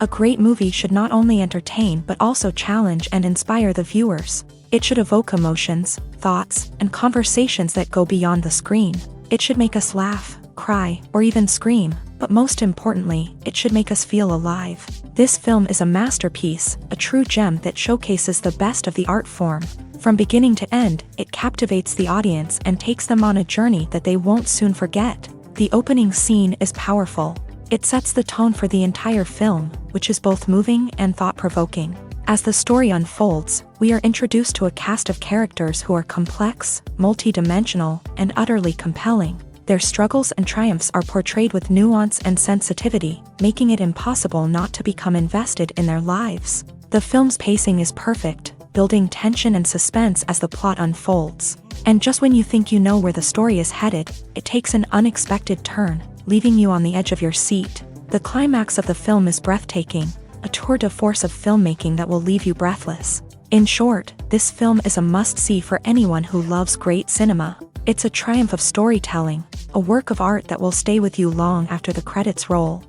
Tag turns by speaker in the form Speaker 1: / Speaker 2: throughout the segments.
Speaker 1: A great movie should not only entertain but also challenge and inspire the viewers. It should evoke emotions, thoughts, and conversations that go beyond the screen. It should make us laugh, cry, or even scream, but most importantly, it should make us feel alive. This film is a masterpiece, a true gem that showcases the best of the art form. From beginning to end, it captivates the audience and takes them on a journey that they won't soon forget. The opening scene is powerful. It sets the tone for the entire film, which is both moving and thought-provoking. As the story unfolds, we are introduced to a cast of characters who are complex, multi-dimensional, and utterly compelling. Their struggles and triumphs are portrayed with nuance and sensitivity, making it impossible not to become invested in their lives. The film's pacing is perfect, building tension and suspense as the plot unfolds. And just when you think you know where the story is headed, it takes an unexpected turn, leaving you on the edge of your seat. The climax of the film is breathtaking, a tour de force of filmmaking that will leave you breathless. In short, this film is a must-see for anyone who loves great cinema. It's a triumph of storytelling, a work of art that will stay with you long after the credits roll.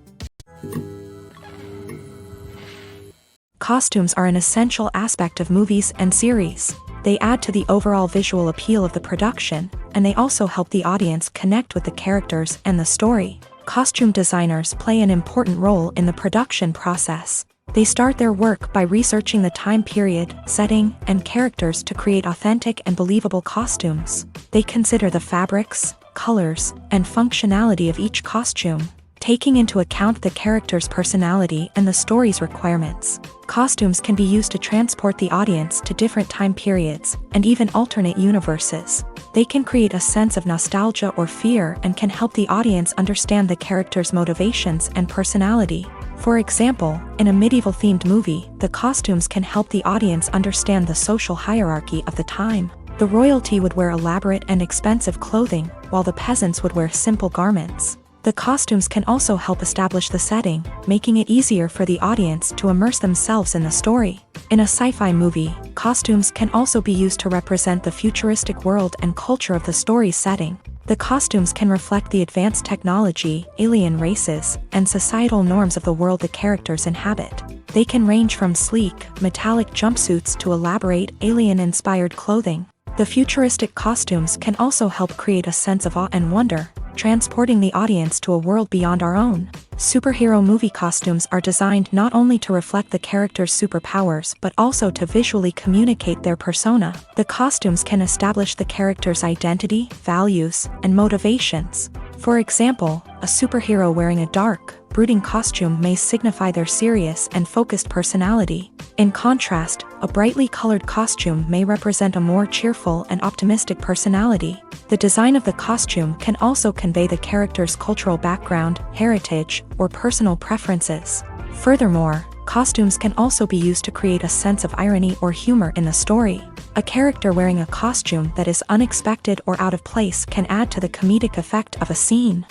Speaker 1: Costumes are an essential aspect of movies and series. They add to the overall visual appeal of the production, and they also help the audience connect with the characters and the story. Costume designers play an important role in the production process. They start their work by researching the time period, setting, and characters to create authentic and believable costumes. They consider the fabrics, colors, and functionality of each costume, taking into account the character's personality and the story's requirements. Costumes can be used to transport the audience to different time periods, and even alternate universes. They can create a sense of nostalgia or fear and can help the audience understand the character's motivations and personality. For example, in a medieval-themed movie, the costumes can help the audience understand the social hierarchy of the time. The royalty would wear elaborate and expensive clothing, while the peasants would wear simple garments. The costumes can also help establish the setting, making it easier for the audience to immerse themselves in the story. In a sci-fi movie, costumes can also be used to represent the futuristic world and culture of the story's setting. The costumes can reflect the advanced technology, alien races, and societal norms of the world the characters inhabit. They can range from sleek, metallic jumpsuits to elaborate, alien-inspired clothing. The futuristic costumes can also help create a sense of awe and wonder, transporting the audience to a world beyond our own. Superhero movie costumes are designed not only to reflect the character's superpowers but also to visually communicate their persona. The costumes can establish the character's identity, values, and motivations. For example, a superhero wearing a dark, brooding costume may signify their serious and focused personality. In contrast, a brightly colored costume may represent a more cheerful and optimistic personality. The design of the costume can also convey the character's cultural background, heritage, or personal preferences. Furthermore, costumes can also be used to create a sense of irony or humor in the story. A character wearing a costume that is unexpected or out of place can add to the comedic effect of a scene.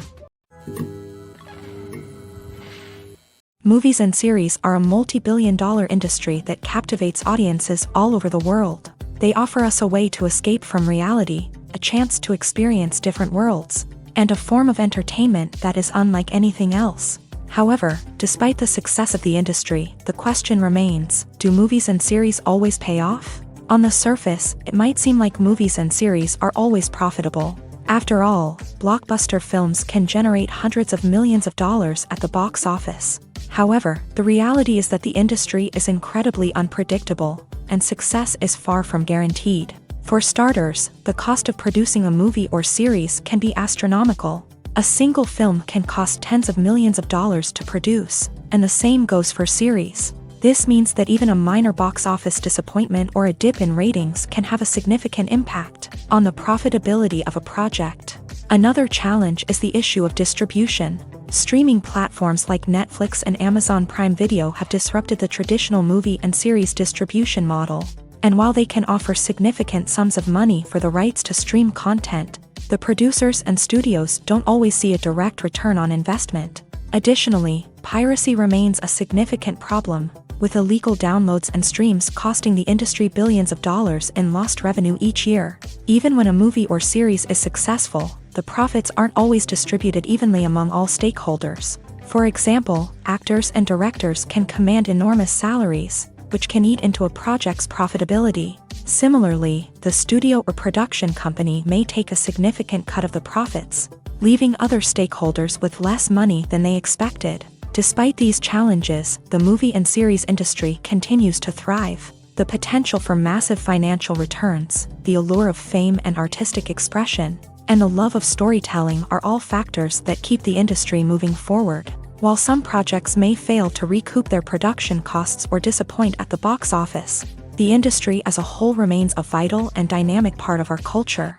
Speaker 1: Movies and series are a multi-billion-dollar industry that captivates audiences all over the world. They offer us a way to escape from reality, a chance to experience different worlds, and a form of entertainment that is unlike anything else. However, despite the success of the industry, the question remains, do movies and series always pay off? On the surface, it might seem like movies and series are always profitable. After all, blockbuster films can generate hundreds of millions of dollars at the box office. However, the reality is that the industry is incredibly unpredictable, and success is far from guaranteed. For starters, the cost of producing a movie or series can be astronomical. A single film can cost tens of millions of dollars to produce, and the same goes for series. This means that even a minor box office disappointment or a dip in ratings can have a significant impact on the profitability of a project. Another challenge is the issue of distribution. Streaming platforms like Netflix and Amazon Prime Video have disrupted the traditional movie and series distribution model. And while they can offer significant sums of money for the rights to stream content, the producers and studios don't always see a direct return on investment. Additionally, piracy remains a significant problem, with illegal downloads and streams costing the industry billions of dollars in lost revenue each year. Even when a movie or series is successful, the profits aren't always distributed evenly among all stakeholders. For example, actors and directors can command enormous salaries, which can eat into a project's profitability. Similarly, the studio or production company may take a significant cut of the profits, leaving other stakeholders with less money than they expected. Despite these challenges, the movie and series industry continues to thrive. The potential for massive financial returns, the allure of fame and artistic expression, and the love of storytelling are all factors that keep the industry moving forward. While some projects may fail to recoup their production costs or disappoint at the box office, the industry as a whole remains a vital and dynamic part of our culture.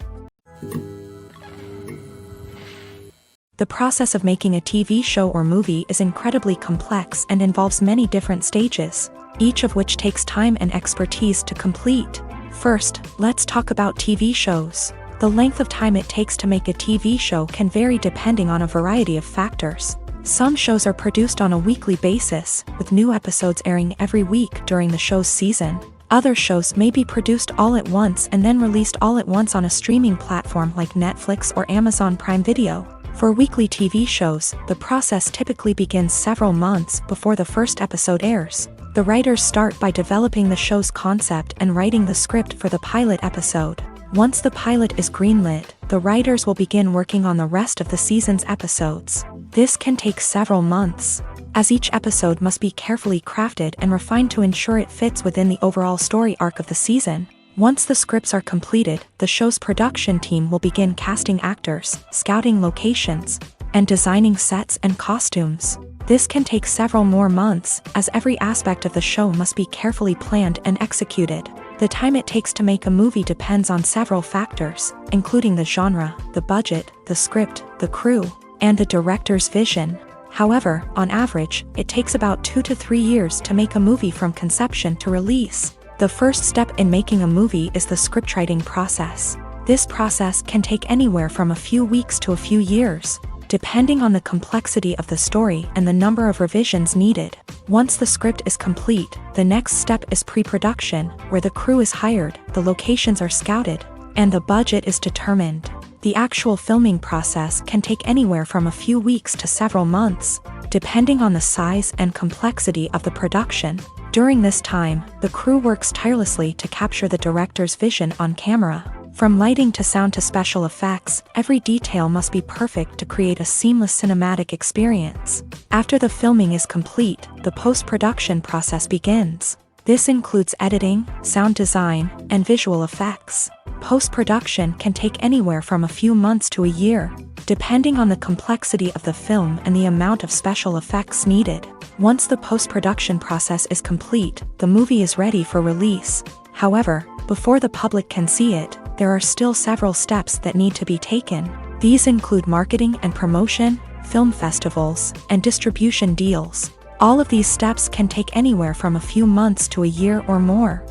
Speaker 1: The process of making a TV show or movie is incredibly complex and involves many different stages, each of which takes time and expertise to complete. First, let's talk about TV shows. The length of time it takes to make a TV show can vary depending on a variety of factors. Some shows are produced on a weekly basis, with new episodes airing every week during the show's season. Other shows may be produced all at once and then released all at once on a streaming platform like Netflix or Amazon Prime Video. For weekly TV shows, the process typically begins several months before the first episode airs. The writers start by developing the show's concept and writing the script for the pilot episode. Once the pilot is greenlit, the writers will begin working on the rest of the season's episodes. This can take several months, as each episode must be carefully crafted and refined to ensure it fits within the overall story arc of the season. Once the scripts are completed, the show's production team will begin casting actors, scouting locations, and designing sets and costumes. This can take several more months, as every aspect of the show must be carefully planned and executed. The time it takes to make a movie depends on several factors, including the genre, the budget, the script, the crew, and the director's vision. However, on average, it takes about 2 to 3 years to make a movie from conception to release. The first step in making a movie is the scriptwriting process. This process can take anywhere from a few weeks to a few years, depending on the complexity of the story and the number of revisions needed. Once the script is complete, the next step is pre-production, where the crew is hired, the locations are scouted, and the budget is determined. The actual filming process can take anywhere from a few weeks to several months, depending on the size and complexity of the production. During this time, the crew works tirelessly to capture the director's vision on camera. From lighting to sound to special effects, every detail must be perfect to create a seamless cinematic experience. After the filming is complete, the post-production process begins. This includes editing, sound design, and visual effects. Post-production can take anywhere from a few months to a year, depending on the complexity of the film and the amount of special effects needed. Once the post-production process is complete, the movie is ready for release. However, before the public can see it, there are still several steps that need to be taken. These include marketing and promotion, film festivals, and distribution deals. All of these steps can take anywhere from a few months to a year or more.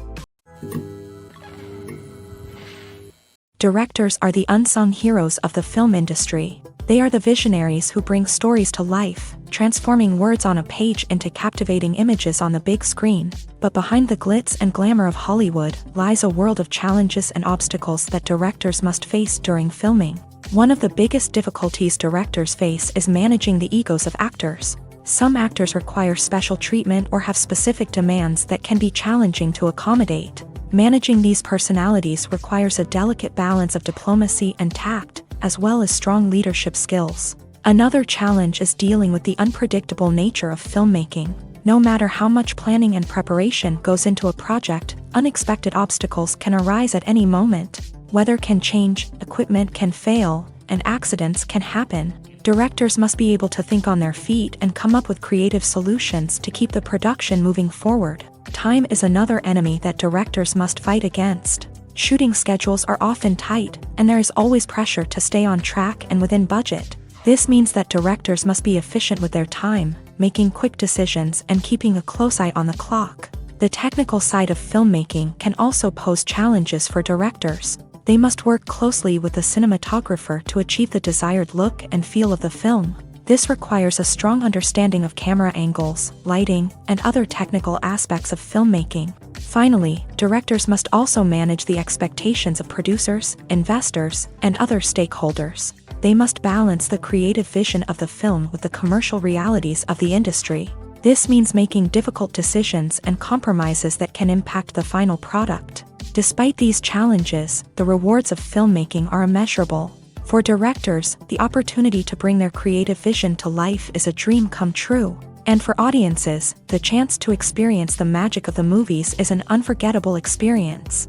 Speaker 1: Directors are the unsung heroes of the film industry. They are the visionaries who bring stories to life, transforming words on a page into captivating images on the big screen. But behind the glitz and glamour of Hollywood lies a world of challenges and obstacles that directors must face during filming. One of the biggest difficulties directors face is managing the egos of actors. Some actors require special treatment or have specific demands that can be challenging to accommodate. Managing these personalities requires a delicate balance of diplomacy and tact, as well as strong leadership skills. Another challenge is dealing with the unpredictable nature of filmmaking. No matter how much planning and preparation goes into a project, unexpected obstacles can arise at any moment. Weather can change, equipment can fail, and accidents can happen. Directors must be able to think on their feet and come up with creative solutions to keep the production moving forward. Time is another enemy that directors must fight against. Shooting schedules are often tight, and there is always pressure to stay on track and within budget. This means that directors must be efficient with their time, making quick decisions and keeping a close eye on the clock. The technical side of filmmaking can also pose challenges for directors. They must work closely with the cinematographer to achieve the desired look and feel of the film. This requires a strong understanding of camera angles, lighting, and other technical aspects of filmmaking. Finally, directors must also manage the expectations of producers, investors, and other stakeholders. They must balance the creative vision of the film with the commercial realities of the industry. This means making difficult decisions and compromises that can impact the final product. Despite these challenges, the rewards of filmmaking are immeasurable. For directors, the opportunity to bring their creative vision to life is a dream come true. And for audiences, the chance to experience the magic of the movies is an unforgettable experience.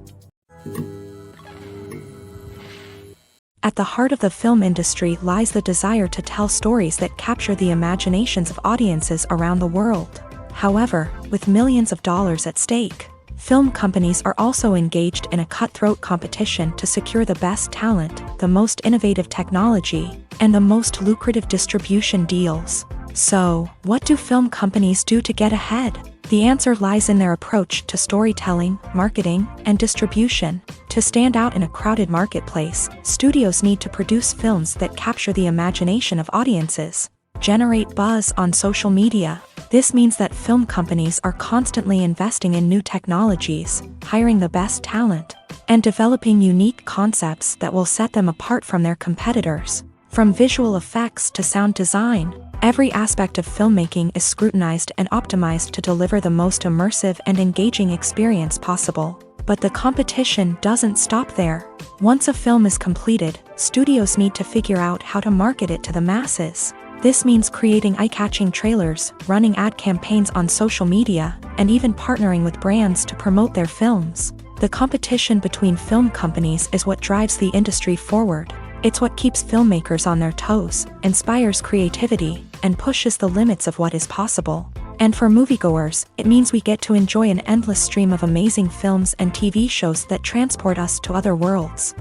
Speaker 1: At the heart of the film industry lies the desire to tell stories that capture the imaginations of audiences around the world. However, with millions of dollars at stake, film companies are also engaged in a cutthroat competition to secure the best talent, the most innovative technology, and the most lucrative distribution deals. So, what do film companies do to get ahead? The answer lies in their approach to storytelling, marketing, and distribution. To stand out in a crowded marketplace, studios need to produce films that capture the imagination of audiences, generate buzz on social media. This means that film companies are constantly investing in new technologies, hiring the best talent, and developing unique concepts that will set them apart from their competitors. From visual effects to sound design, every aspect of filmmaking is scrutinized and optimized to deliver the most immersive and engaging experience possible. But the competition doesn't stop there. Once a film is completed, studios need to figure out how to market it to the masses. This means creating eye-catching trailers, running ad campaigns on social media, and even partnering with brands to promote their films. The competition between film companies is what drives the industry forward. It's what keeps filmmakers on their toes, inspires creativity, and pushes the limits of what is possible. And for moviegoers, it means we get to enjoy an endless stream of amazing films and TV shows that transport us to other worlds.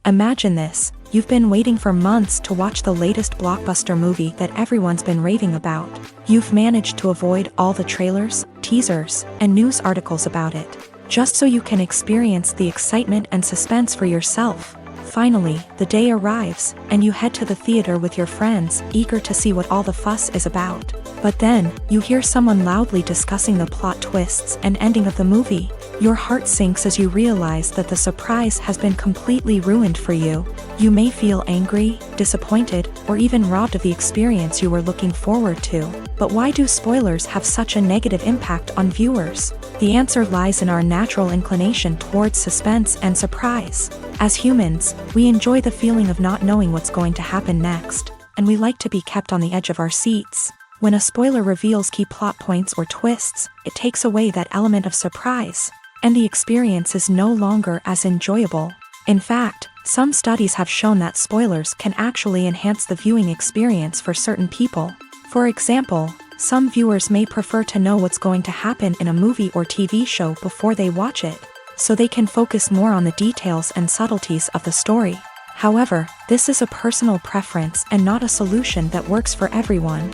Speaker 1: Imagine this. You've been waiting for months to watch the latest blockbuster movie that everyone's been raving about. You've managed to avoid all the trailers, teasers, and news articles about it, just so you can experience the excitement and suspense for yourself. Finally, the day arrives, and you head to the theater with your friends, eager to see what all the fuss is about. But then, you hear someone loudly discussing the plot twists and ending of the movie. Your heart sinks as you realize that the surprise has been completely ruined for you. You may feel angry, disappointed, or even robbed of the experience you were looking forward to. But why do spoilers have such a negative impact on viewers? The answer lies in our natural inclination towards suspense and surprise. As humans, we enjoy the feeling of not knowing what's going to happen next, and we like to be kept on the edge of our seats. When a spoiler reveals key plot points or twists, it takes away that element of surprise, and the experience is no longer as enjoyable. In fact, some studies have shown that spoilers can actually enhance the viewing experience for certain people. For example, some viewers may prefer to know what's going to happen in a movie or TV show before they watch it, so they can focus more on the details and subtleties of the story. However, this is a personal preference and not a solution that works for everyone.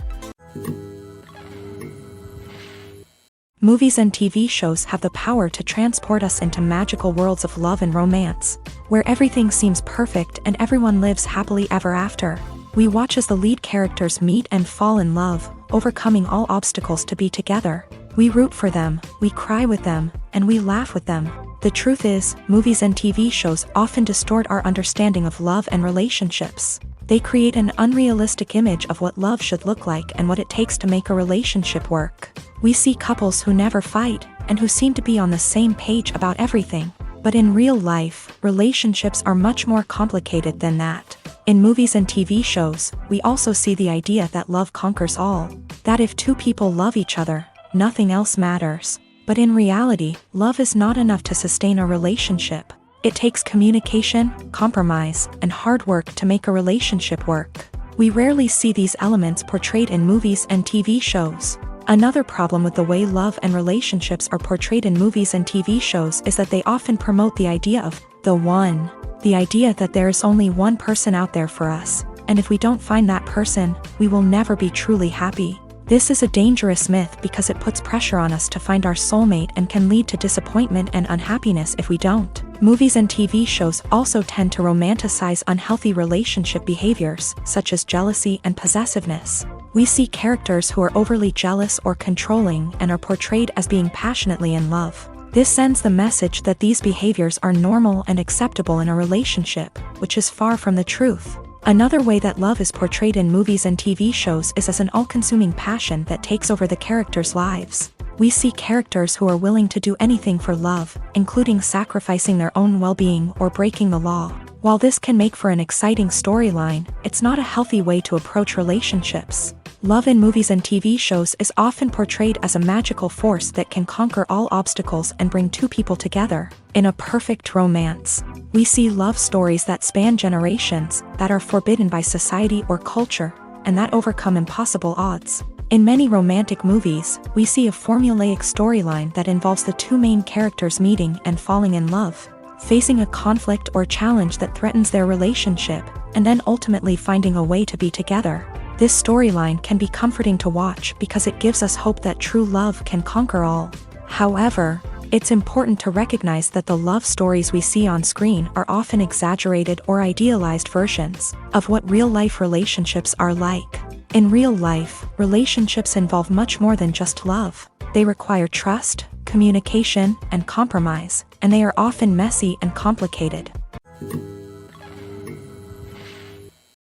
Speaker 1: Movies and TV shows have the power to transport us into magical worlds of love and romance, where everything seems perfect and everyone lives happily ever after. We watch as the lead characters meet and fall in love, overcoming all obstacles to be together. We root for them, we cry with them, and we laugh with them. The truth is, movies and TV shows often distort our understanding of love and relationships. They create an unrealistic image of what love should look like and what it takes to make a relationship work. We see couples who never fight, and who seem to be on the same page about everything. But in real life, relationships are much more complicated than that. In movies and TV shows, we also see the idea that love conquers all. That if two people love each other, nothing else matters. But in reality, love is not enough to sustain a relationship. It takes communication, compromise, and hard work to make a relationship work. We rarely see these elements portrayed in movies and TV shows. Another problem with the way love and relationships are portrayed in movies and TV shows is that they often promote the idea of the one. The idea that there is only one person out there for us, and if we don't find that person, we will never be truly happy. This is a dangerous myth because it puts pressure on us to find our soulmate and can lead to disappointment and unhappiness if we don't. Movies and TV shows also tend to romanticize unhealthy relationship behaviors, such as jealousy and possessiveness. We see characters who are overly jealous or controlling and are portrayed as being passionately in love. This sends the message that these behaviors are normal and acceptable in a relationship, which is far from the truth. Another way that love is portrayed in movies and TV shows is as an all-consuming passion that takes over the characters' lives. We see characters who are willing to do anything for love, including sacrificing their own well-being or breaking the law. While this can make for an exciting storyline, it's not a healthy way to approach relationships. Love in movies and TV shows is often portrayed as a magical force that can conquer all obstacles and bring two people together. In a perfect romance, we see love stories that span generations, that are forbidden by society or culture, and that overcome impossible odds. In many romantic movies, we see a formulaic storyline that involves the two main characters meeting and falling in love, facing a conflict or challenge that threatens their relationship, and then ultimately finding a way to be together. This storyline can be comforting to watch because it gives us hope that true love can conquer all. However, it's important to recognize that the love stories we see on screen are often exaggerated or idealized versions of what real-life relationships are like. In real life, relationships involve much more than just love. They require trust, communication, and compromise, and they are often messy and complicated.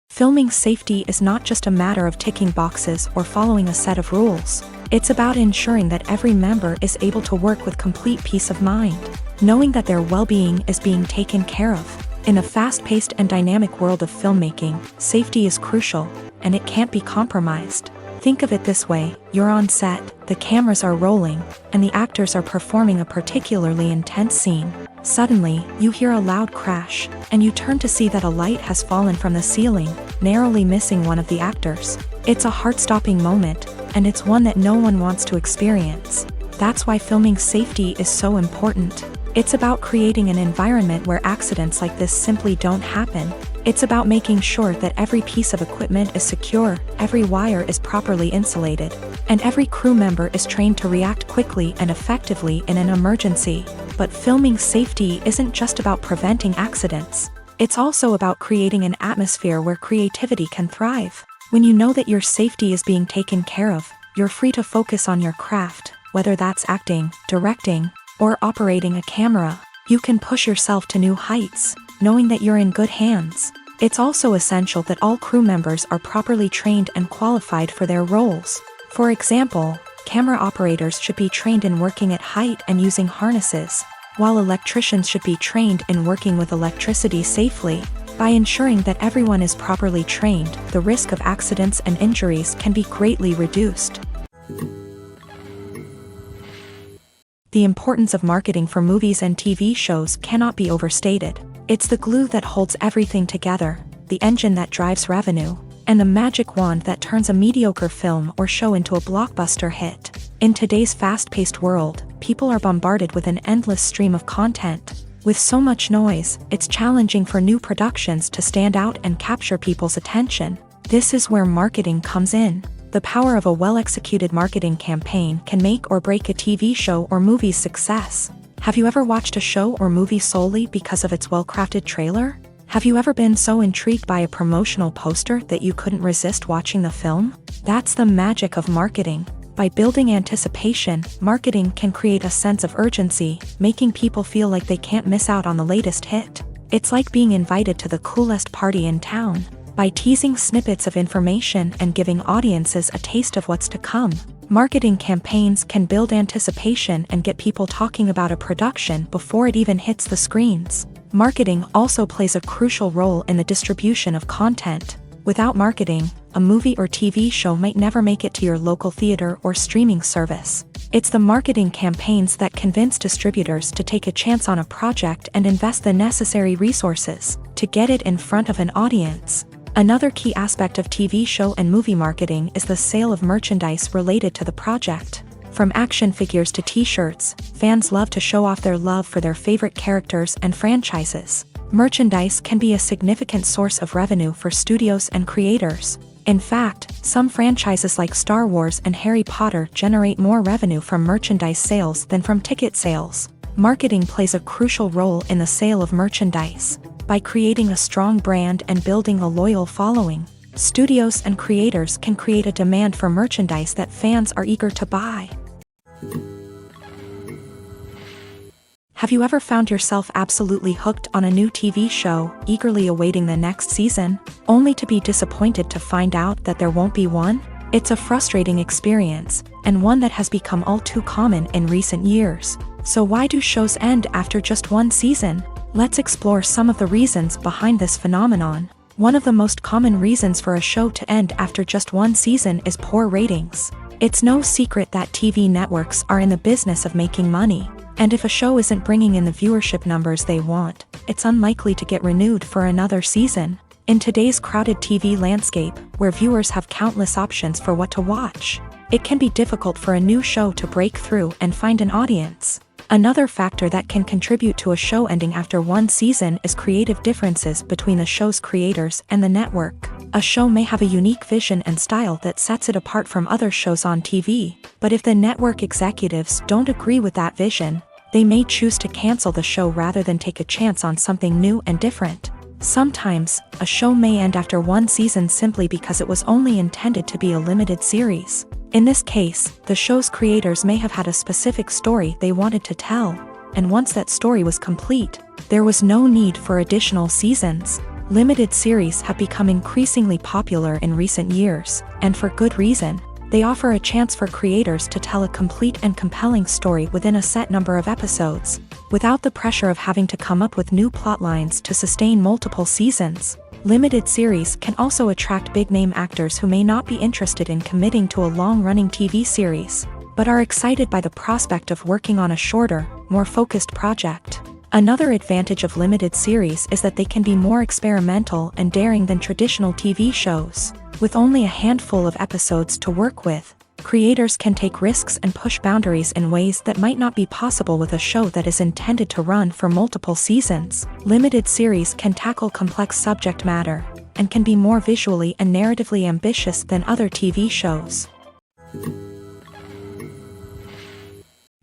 Speaker 1: Filming safety is not just a matter of ticking boxes or following a set of rules. It's about ensuring that every member is able to work with complete peace of mind, knowing that their well-being is being taken care of. In a fast-paced and dynamic world of filmmaking, safety is crucial, and it can't be compromised. Think of it this way: you're on set, the cameras are rolling, and the actors are performing a particularly intense scene. Suddenly, you hear a loud crash, and you turn to see that a light has fallen from the ceiling, narrowly missing one of the actors. It's a heart-stopping moment, and it's one that no one wants to experience. That's why filming safety is so important. It's about creating an environment where accidents like this simply don't happen. It's about making sure that every piece of equipment is secure, every wire is properly insulated, and every crew member is trained to react quickly and effectively in an emergency. But filming safety isn't just about preventing accidents. It's also about creating an atmosphere where creativity can thrive. When you know that your safety is being taken care of, you're free to focus on your craft, whether that's acting, directing, or operating a camera. You can push yourself to new heights, knowing that you're in good hands. It's also essential that all crew members are properly trained and qualified for their roles. For example, camera operators should be trained in working at height and using harnesses, while electricians should be trained in working with electricity safely. By ensuring that everyone is properly trained, the risk of accidents and injuries can be greatly reduced. The importance of marketing for movies and TV shows cannot be overstated. It's the glue that holds everything together, the engine that drives revenue, and the magic wand that turns a mediocre film or show into a blockbuster hit. In today's fast-paced world, people are bombarded with an endless stream of content. With so much noise, it's challenging for new productions to stand out and capture people's attention. This is where marketing comes in. The power of a well-executed marketing campaign can make or break a TV show or movie's success. Have you ever watched a show or movie solely because of its well-crafted trailer? Have you ever been so intrigued by a promotional poster that you couldn't resist watching the film? That's the magic of marketing. By building anticipation, marketing can create a sense of urgency, making people feel like they can't miss out on the latest hit. It's like being invited to the coolest party in town. By teasing snippets of information and giving audiences a taste of what's to come, marketing campaigns can build anticipation and get people talking about a production before it even hits the screens. Marketing also plays a crucial role in the distribution of content. Without marketing, a movie or TV show might never make it to your local theater or streaming service. It's the marketing campaigns that convince distributors to take a chance on a project and invest the necessary resources to get it in front of an audience. Another key aspect of TV show and movie marketing is the sale of merchandise related to the project. From action figures to t-shirts, fans love to show off their love for their favorite characters and franchises. Merchandise can be a significant source of revenue for studios and creators. In fact, some franchises like Star Wars and Harry Potter generate more revenue from merchandise sales than from ticket sales. Marketing plays a crucial role in the sale of merchandise. By creating a strong brand and building a loyal following, studios and creators can create a demand for merchandise that fans are eager to buy. Have you ever found yourself absolutely hooked on a new TV show, eagerly awaiting the next season, only to be disappointed to find out that there won't be one? It's a frustrating experience, and one that has become all too common in recent years. So why do shows end after just one season? Let's explore some of the reasons behind this phenomenon. One of the most common reasons for a show to end after just one season is poor ratings. It's no secret that TV networks are in the business of making money, and if a show isn't bringing in the viewership numbers they want, it's unlikely to get renewed for another season. In today's crowded TV landscape, where viewers have countless options for what to watch, it can be difficult for a new show to break through and find an audience. Another factor that can contribute to a show ending after one season is creative differences between the show's creators and the network. A show may have a unique vision and style that sets it apart from other shows on TV, but if the network executives don't agree with that vision, they may choose to cancel the show rather than take a chance on something new and different. Sometimes, a show may end after one season simply because it was only intended to be a limited series. In this case, the show's creators may have had a specific story they wanted to tell, and once that story was complete, there was no need for additional seasons. Limited series have become increasingly popular in recent years, and for good reason. They offer a chance for creators to tell a complete and compelling story within a set number of episodes, without the pressure of having to come up with new plotlines to sustain multiple seasons. Limited series can also attract big-name actors who may not be interested in committing to a long-running TV series, but are excited by the prospect of working on a shorter, more focused project. Another advantage of limited series is that they can be more experimental and daring than traditional TV shows. With only a handful of episodes to work with, creators can take risks and push boundaries in ways that might not be possible with a show that is intended to run for multiple seasons. Limited series can tackle complex subject matter, and can be more visually and narratively ambitious than other TV shows.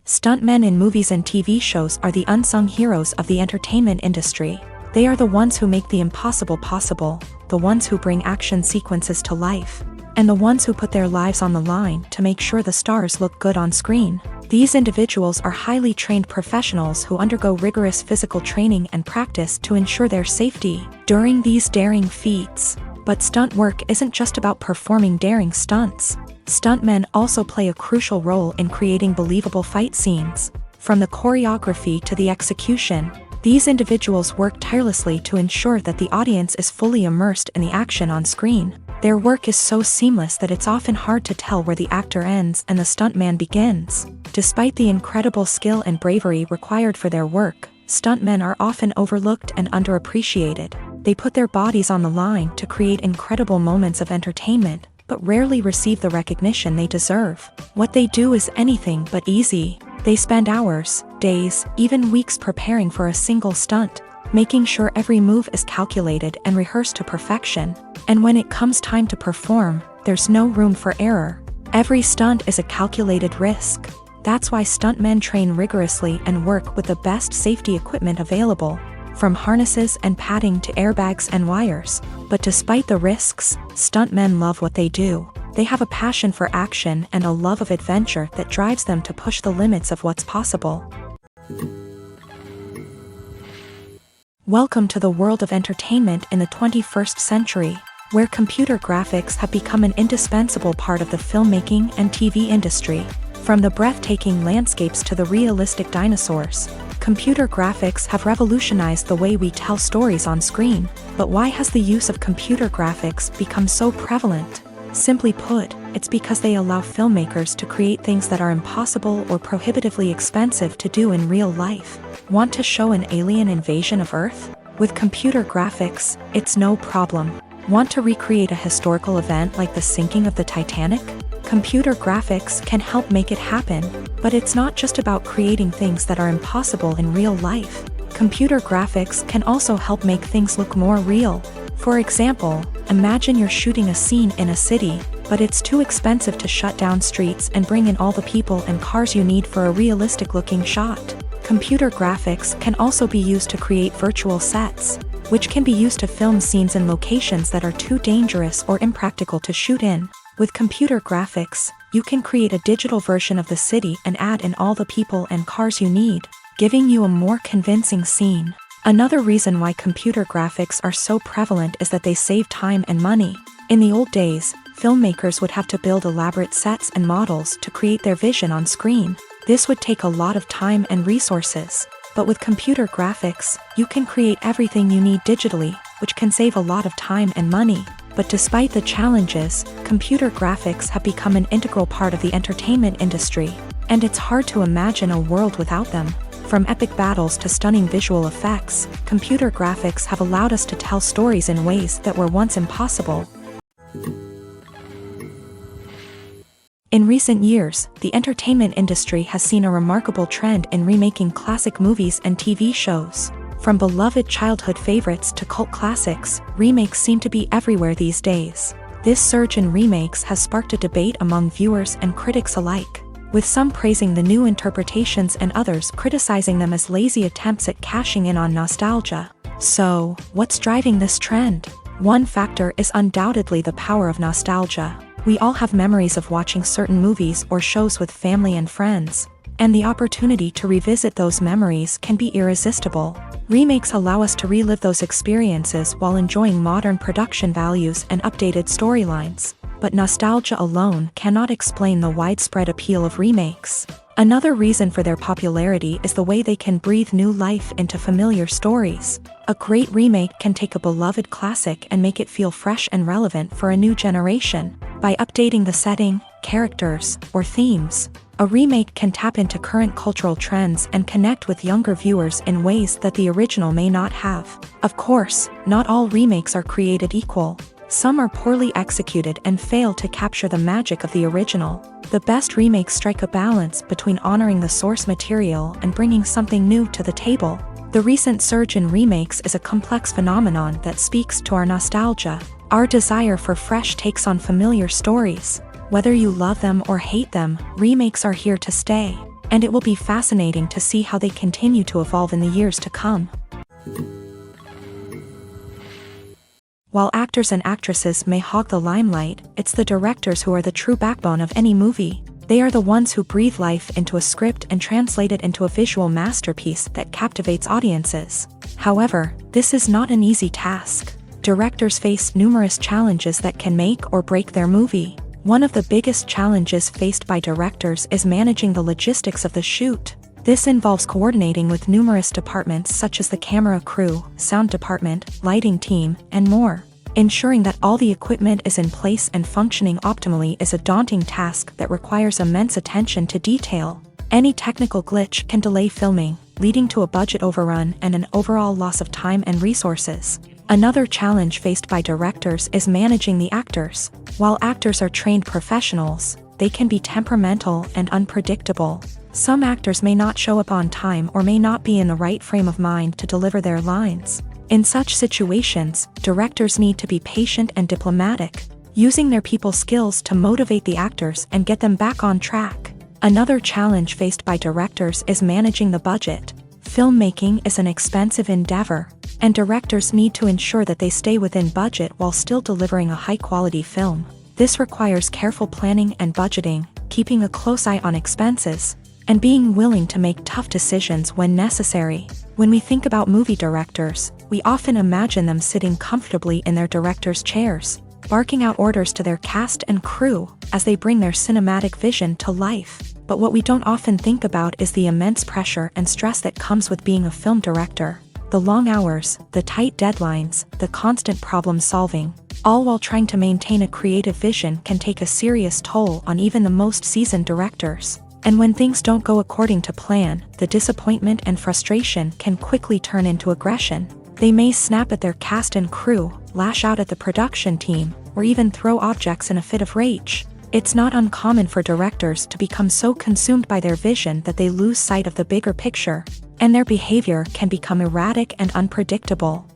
Speaker 1: Stuntmen in movies and TV shows are the unsung heroes of the entertainment industry. They are the ones who make the impossible possible, the ones who bring action sequences to life, and the ones who put their lives on the line to make sure the stars look good on screen. These individuals are highly trained professionals who undergo rigorous physical training and practice to ensure their safety during these daring feats. But stunt work isn't just about performing daring stunts. Stuntmen also play a crucial role in creating believable fight scenes. From the choreography to the execution, these individuals work tirelessly to ensure that the audience is fully immersed in the action on screen. Their work is so seamless that it's often hard to tell where the actor ends and the stuntman begins. Despite the incredible skill and bravery required for their work, stuntmen are often overlooked and underappreciated. They put their bodies on the line to create incredible moments of entertainment, but rarely receive the recognition they deserve. What they do is anything but easy. They spend hours, days, even weeks preparing for a single stunt, making sure every move is calculated and rehearsed to perfection. And when it comes time to perform, there's no room for error. Every stunt is a calculated risk. That's why stuntmen train rigorously and work with the best safety equipment available, from harnesses and padding to airbags and wires. But despite the risks, stuntmen love what they do. They have a passion for action and a love of adventure that drives them to push the limits of what's possible. Welcome to the world of entertainment in the 21st century, where computer graphics have become an indispensable part of the filmmaking and TV industry. From the breathtaking landscapes to the realistic dinosaurs, computer graphics have revolutionized the way we tell stories on screen. But why has the use of computer graphics become so prevalent? Simply put, it's because they allow filmmakers to create things that are impossible or prohibitively expensive to do in real life. Want to show an alien invasion of Earth? With computer graphics, it's no problem. Want to recreate a historical event like the sinking of the Titanic? Computer graphics can help make it happen. But it's not just about creating things that are impossible in real life. Computer graphics can also help make things look more real. For example, imagine you're shooting a scene in a city, but it's too expensive to shut down streets and bring in all the people and cars you need for a realistic-looking shot. Computer graphics can also be used to create virtual sets, which can be used to film scenes in locations that are too dangerous or impractical to shoot in. With computer graphics, you can create a digital version of the city and add in all the people and cars you need. giving you a more convincing scene. Another reason why computer graphics are so prevalent is that they save time and money. In the old days, filmmakers would have to build elaborate sets and models to create their vision on screen. This would take a lot of time and resources. But with computer graphics, you can create everything you need digitally, which can save a lot of time and money. But despite the challenges, computer graphics have become an integral part of the entertainment industry, and it's hard to imagine a world without them. From epic battles to stunning visual effects, computer graphics have allowed us to tell stories in ways that were once impossible. In recent years, the entertainment industry has seen a remarkable trend in remaking classic movies and TV shows. From beloved childhood favorites to cult classics, remakes seem to be everywhere these days. This surge in remakes has sparked a debate among viewers and critics alike, with some praising the new interpretations and others criticizing them as lazy attempts at cashing in on nostalgia. So, what's driving this trend? One factor is undoubtedly the power of nostalgia. We all have memories of watching certain movies or shows with family and friends, and the opportunity to revisit those memories can be irresistible. Remakes allow us to relive those experiences while enjoying modern production values and updated storylines. But nostalgia alone cannot explain the widespread appeal of remakes. Another reason for their popularity is the way they can breathe new life into familiar stories. A great remake can take a beloved classic and make it feel fresh and relevant for a new generation. By updating the setting, characters, or themes, a remake can tap into current cultural trends and connect with younger viewers in ways that the original may not have. Of course, not all remakes are created equal. Some are poorly executed and fail to capture the magic of the original. The best remakes strike a balance between honoring the source material and bringing something new to the table. The recent surge in remakes is a complex phenomenon that speaks to our nostalgia, our desire for fresh takes on familiar stories. Whether you love them or hate them, remakes are here to stay, and it will be fascinating to see how they continue to evolve in the years to come. While actors and actresses may hog the limelight, it's the directors who are the true backbone of any movie. They are the ones who breathe life into a script and translate it into a visual masterpiece that captivates audiences. However, this is not an easy task. Directors face numerous challenges that can make or break their movie. One of the biggest challenges faced by directors is managing the logistics of the shoot. This involves coordinating with numerous departments such as the camera crew, sound department, lighting team, and more. Ensuring that all the equipment is in place and functioning optimally is a daunting task that requires immense attention to detail. Any technical glitch can delay filming, leading to a budget overrun and an overall loss of time and resources. Another challenge faced by directors is managing the actors. While actors are trained professionals, they can be temperamental and unpredictable. Some actors may not show up on time or may not be in the right frame of mind to deliver their lines. In such situations, directors need to be patient and diplomatic, using their people skills to motivate the actors and get them back on track. Another challenge faced by directors is managing the budget. Filmmaking is an expensive endeavor, and directors need to ensure that they stay within budget while still delivering a high-quality film. This requires careful planning and budgeting, keeping a close eye on expenses, and being willing to make tough decisions when necessary. When we think about movie directors, we often imagine them sitting comfortably in their director's chairs, barking out orders to their cast and crew as they bring their cinematic vision to life. But what we don't often think about is the immense pressure and stress that comes with being a film director. The long hours, the tight deadlines, the constant problem solving, all while trying to maintain a creative vision can take a serious toll on even the most seasoned directors. And when things don't go according to plan, the disappointment and frustration can quickly turn into aggression. They may snap at their cast and crew, lash out at the production team, or even throw objects in a fit of rage. It's not uncommon for directors to become so consumed by their vision that they lose sight of the bigger picture, and their behavior can become erratic and unpredictable.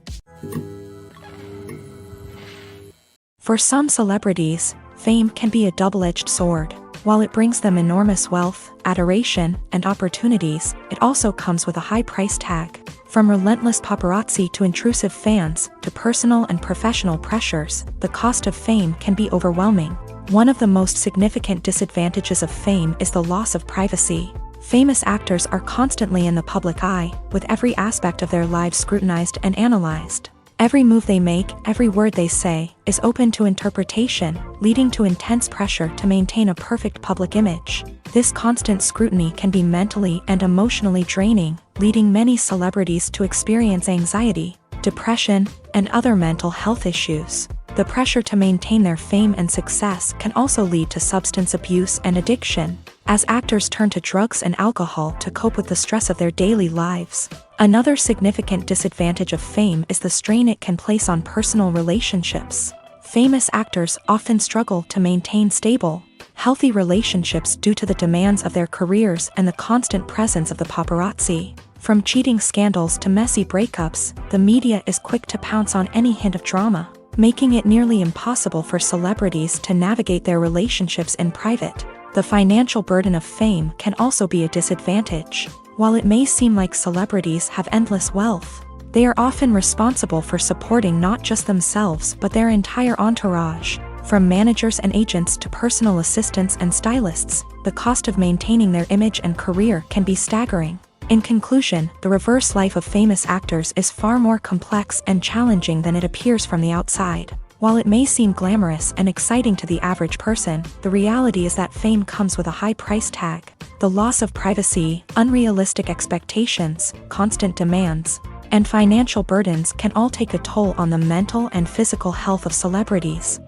Speaker 1: For some celebrities, fame can be a double-edged sword. While it brings them enormous wealth, adoration, and opportunities, it also comes with a high price tag. From relentless paparazzi to intrusive fans, to personal and professional pressures, the cost of fame can be overwhelming. One of the most significant disadvantages of fame is the loss of privacy. Famous actors are constantly in the public eye, with every aspect of their lives scrutinized and analyzed. Every move they make, every word they say, is open to interpretation, leading to intense pressure to maintain a perfect public image. This constant scrutiny can be mentally and emotionally draining, leading many celebrities to experience anxiety, depression, and other mental health issues. The pressure to maintain their fame and success can also lead to substance abuse and addiction, as actors turn to drugs and alcohol to cope with the stress of their daily lives. Another significant disadvantage of fame is the strain it can place on personal relationships. Famous actors often struggle to maintain stable, healthy relationships due to the demands of their careers and the constant presence of the paparazzi. From cheating scandals to messy breakups, the media is quick to pounce on any hint of drama, making it nearly impossible for celebrities to navigate their relationships in private. The financial burden of fame can also be a disadvantage. While it may seem like celebrities have endless wealth, they are often responsible for supporting not just themselves but their entire entourage. From managers and agents to personal assistants and stylists, the cost of maintaining their image and career can be staggering. In conclusion, the reverse life of famous actors is far more complex and challenging than it appears from the outside. While it may seem glamorous and exciting to the average person, the reality is that fame comes with a high price tag. The loss of privacy, unrealistic expectations, constant demands, and financial burdens can all take a toll on the mental and physical health of celebrities.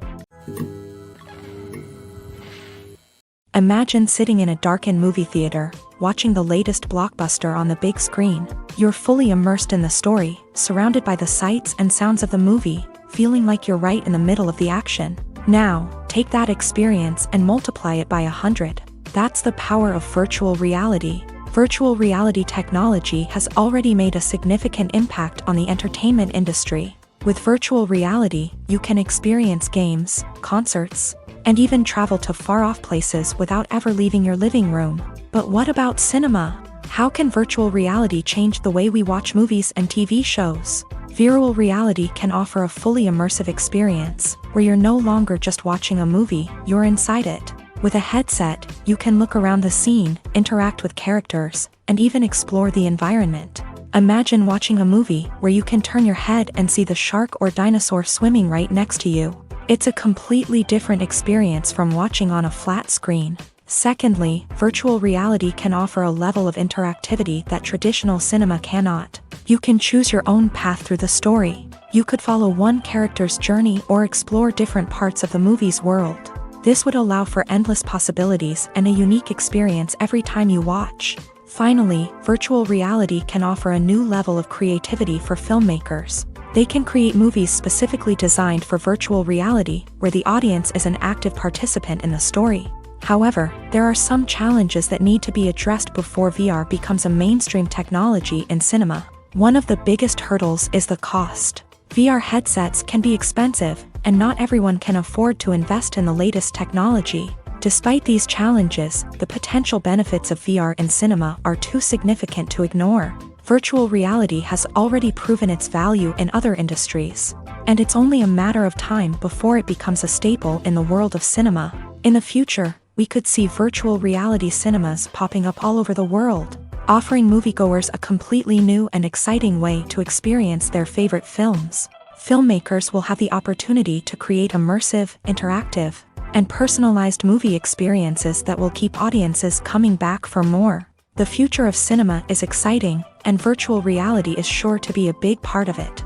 Speaker 1: Imagine sitting in a darkened movie theater, watching the latest blockbuster on the big screen. You're fully immersed in the story, surrounded by the sights and sounds of the movie, feeling like you're right in the middle of the action. Now, take that experience and multiply it by 100. That's the power of virtual reality. Virtual reality technology has already made a significant impact on the entertainment industry. With virtual reality, you can experience games, concerts, and even travel to far-off places without ever leaving your living room. But what about cinema? How can virtual reality change the way we watch movies and TV shows? Virtual reality can offer a fully immersive experience, where you're no longer just watching a movie, you're inside it. With a headset, you can look around the scene, interact with characters, and even explore the environment. Imagine watching a movie where you can turn your head and see the shark or dinosaur swimming right next to you. It's a completely different experience from watching on a flat screen. Secondly, virtual reality can offer a level of interactivity that traditional cinema cannot. You can choose your own path through the story. You could follow one character's journey or explore different parts of the movie's world. This would allow for endless possibilities and a unique experience every time you watch. Finally, virtual reality can offer a new level of creativity for filmmakers. They can create movies specifically designed for virtual reality, where the audience is an active participant in the story. However, there are some challenges that need to be addressed before VR becomes a mainstream technology in cinema. One of the biggest hurdles is the cost. VR headsets can be expensive, and not everyone can afford to invest in the latest technology. Despite these challenges, the potential benefits of VR in cinema are too significant to ignore. Virtual reality has already proven its value in other industries, and it's only a matter of time before it becomes a staple in the world of cinema. In the future, we could see virtual reality cinemas popping up all over the world, offering moviegoers a completely new and exciting way to experience their favorite films. Filmmakers will have the opportunity to create immersive, interactive, and personalized movie experiences that will keep audiences coming back for more. The future of cinema is exciting, and virtual reality is sure to be a big part of it.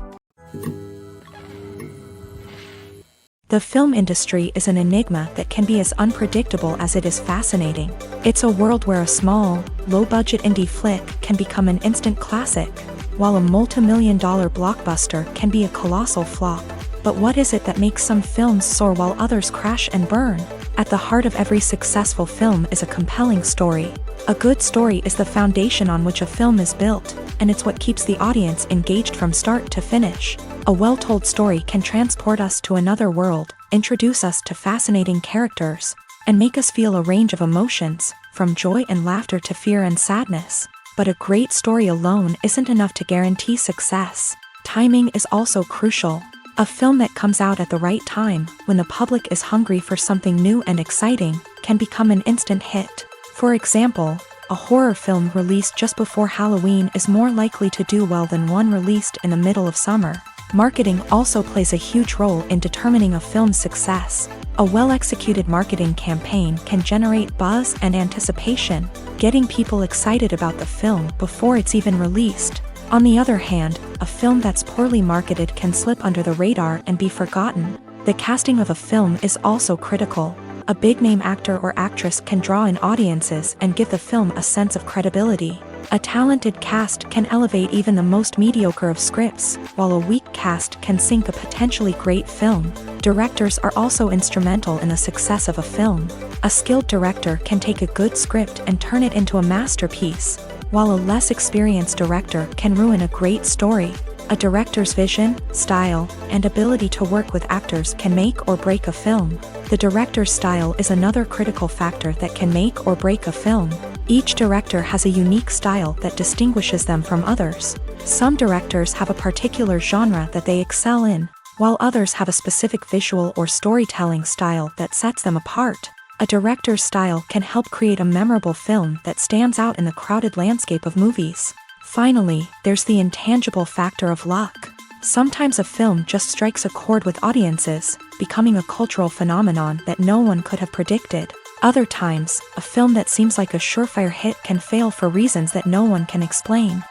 Speaker 1: The film industry is an enigma that can be as unpredictable as it is fascinating. It's a world where a small, low-budget indie flick can become an instant classic, while a multi-million-dollar blockbuster can be a colossal flop. But what is it that makes some films soar while others crash and burn? At the heart of every successful film is a compelling story. A good story is the foundation on which a film is built, and it's what keeps the audience engaged from start to finish. A well-told story can transport us to another world, introduce us to fascinating characters, and make us feel a range of emotions, from joy and laughter to fear and sadness. But a great story alone isn't enough to guarantee success. Timing is also crucial. A film that comes out at the right time, when the public is hungry for something new and exciting, can become an instant hit. For example, a horror film released just before Halloween is more likely to do well than one released in the middle of summer. Marketing also plays a huge role in determining a film's success. A well-executed marketing campaign can generate buzz and anticipation, getting people excited about the film before it's even released. On the other hand, a film that's poorly marketed can slip under the radar and be forgotten. The casting of a film is also critical. A big-name actor or actress can draw in audiences and give the film a sense of credibility. A talented cast can elevate even the most mediocre of scripts, while a weak cast can sink a potentially great film. Directors are also instrumental in the success of a film. A skilled director can take a good script and turn it into a masterpiece, while a less experienced director can ruin a great story. A director's vision, style, and ability to work with actors can make or break a film. The director's style is another critical factor that can make or break a film. Each director has a unique style that distinguishes them from others. Some directors have a particular genre that they excel in, while others have a specific visual or storytelling style that sets them apart. A director's style can help create a memorable film that stands out in the crowded landscape of movies. Finally, there's the intangible factor of luck. Sometimes a film just strikes a chord with audiences, becoming a cultural phenomenon that no one could have predicted. Other times, a film that seems like a surefire hit can fail for reasons that no one can explain.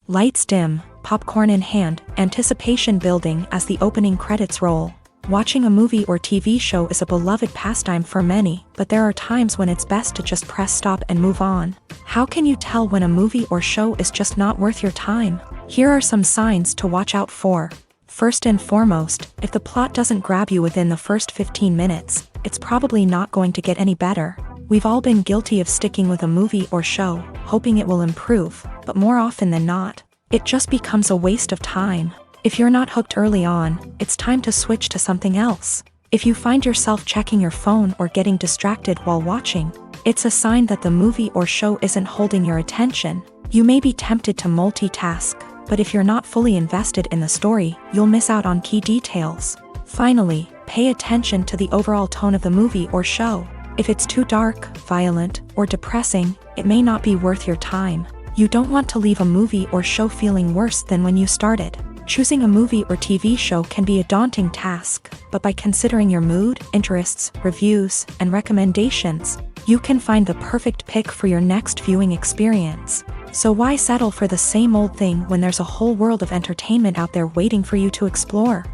Speaker 1: Lights dim, popcorn in hand, anticipation building as the opening credits roll. Watching a movie or TV show is a beloved pastime for many, but there are times when it's best to just press stop and move on. How can you tell when a movie or show is just not worth your time? Here are some signs to watch out for. First and foremost, if the plot doesn't grab you within the first 15 minutes, it's probably not going to get any better. We've all been guilty of sticking with a movie or show, hoping it will improve, but more often than not, it just becomes a waste of time. If you're not hooked early on, it's time to switch to something else. If you find yourself checking your phone or getting distracted while watching, it's a sign that the movie or show isn't holding your attention. You may be tempted to multitask, but if you're not fully invested in the story, you'll miss out on key details. Finally, pay attention to the overall tone of the movie or show. If it's too dark, violent, or depressing, it may not be worth your time. You don't want to leave a movie or show feeling worse than when you started. Choosing a movie or TV show can be a daunting task, but by considering your mood, interests, reviews, and recommendations, you can find the perfect pick for your next viewing experience. So why settle for the same old thing when there's a whole world of entertainment out there waiting for you to explore?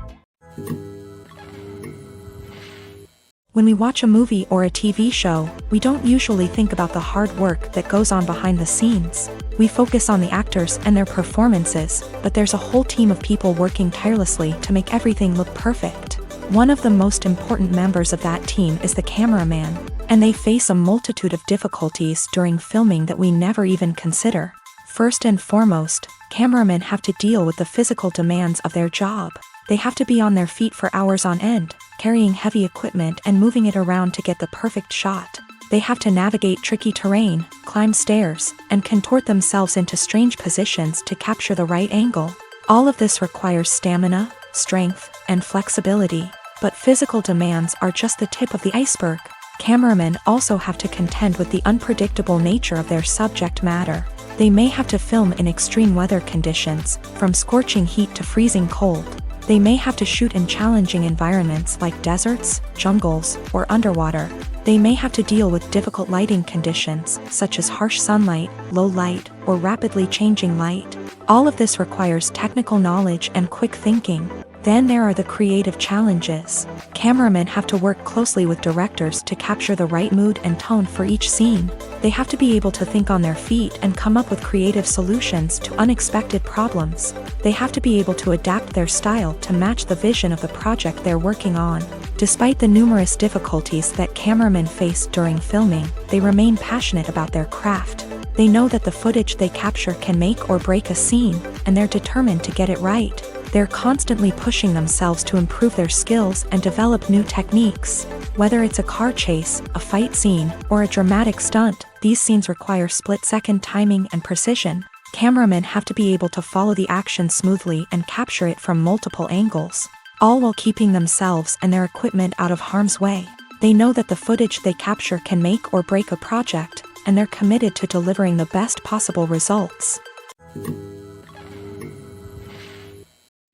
Speaker 1: When we watch a movie or a TV show, we don't usually think about the hard work that goes on behind the scenes. We focus on the actors and their performances, but there's a whole team of people working tirelessly to make everything look perfect. One of the most important members of that team is the cameraman, and they face a multitude of difficulties during filming that we never even consider. First and foremost, cameramen have to deal with the physical demands of their job. They have to be on their feet for hours on end, carrying heavy equipment and moving it around to get the perfect shot. They have to navigate tricky terrain, climb stairs, and contort themselves into strange positions to capture the right angle. All of this requires stamina, strength, and flexibility. But physical demands are just the tip of the iceberg. Cameramen also have to contend with the unpredictable nature of their subject matter. They may have to film in extreme weather conditions, from scorching heat to freezing cold. They may have to shoot in challenging environments like deserts, jungles, or underwater. They may have to deal with difficult lighting conditions, such as harsh sunlight, low light, or rapidly changing light. All of this requires technical knowledge and quick thinking. Then there are the creative challenges. Cameramen have to work closely with directors to capture the right mood and tone for each scene. They have to be able to think on their feet and come up with creative solutions to unexpected problems. They have to be able to adapt their style to match the vision of the project they're working on. Despite the numerous difficulties that cameramen face during filming, they remain passionate about their craft. They know that the footage they capture can make or break a scene, and they're determined to get it right. They're constantly pushing themselves to improve their skills and develop new techniques. Whether it's a car chase, a fight scene, or a dramatic stunt, these scenes require split-second timing and precision. Cameramen have to be able to follow the action smoothly and capture it from multiple angles, all while keeping themselves and their equipment out of harm's way. They know that the footage they capture can make or break a project, and they're committed to delivering the best possible results.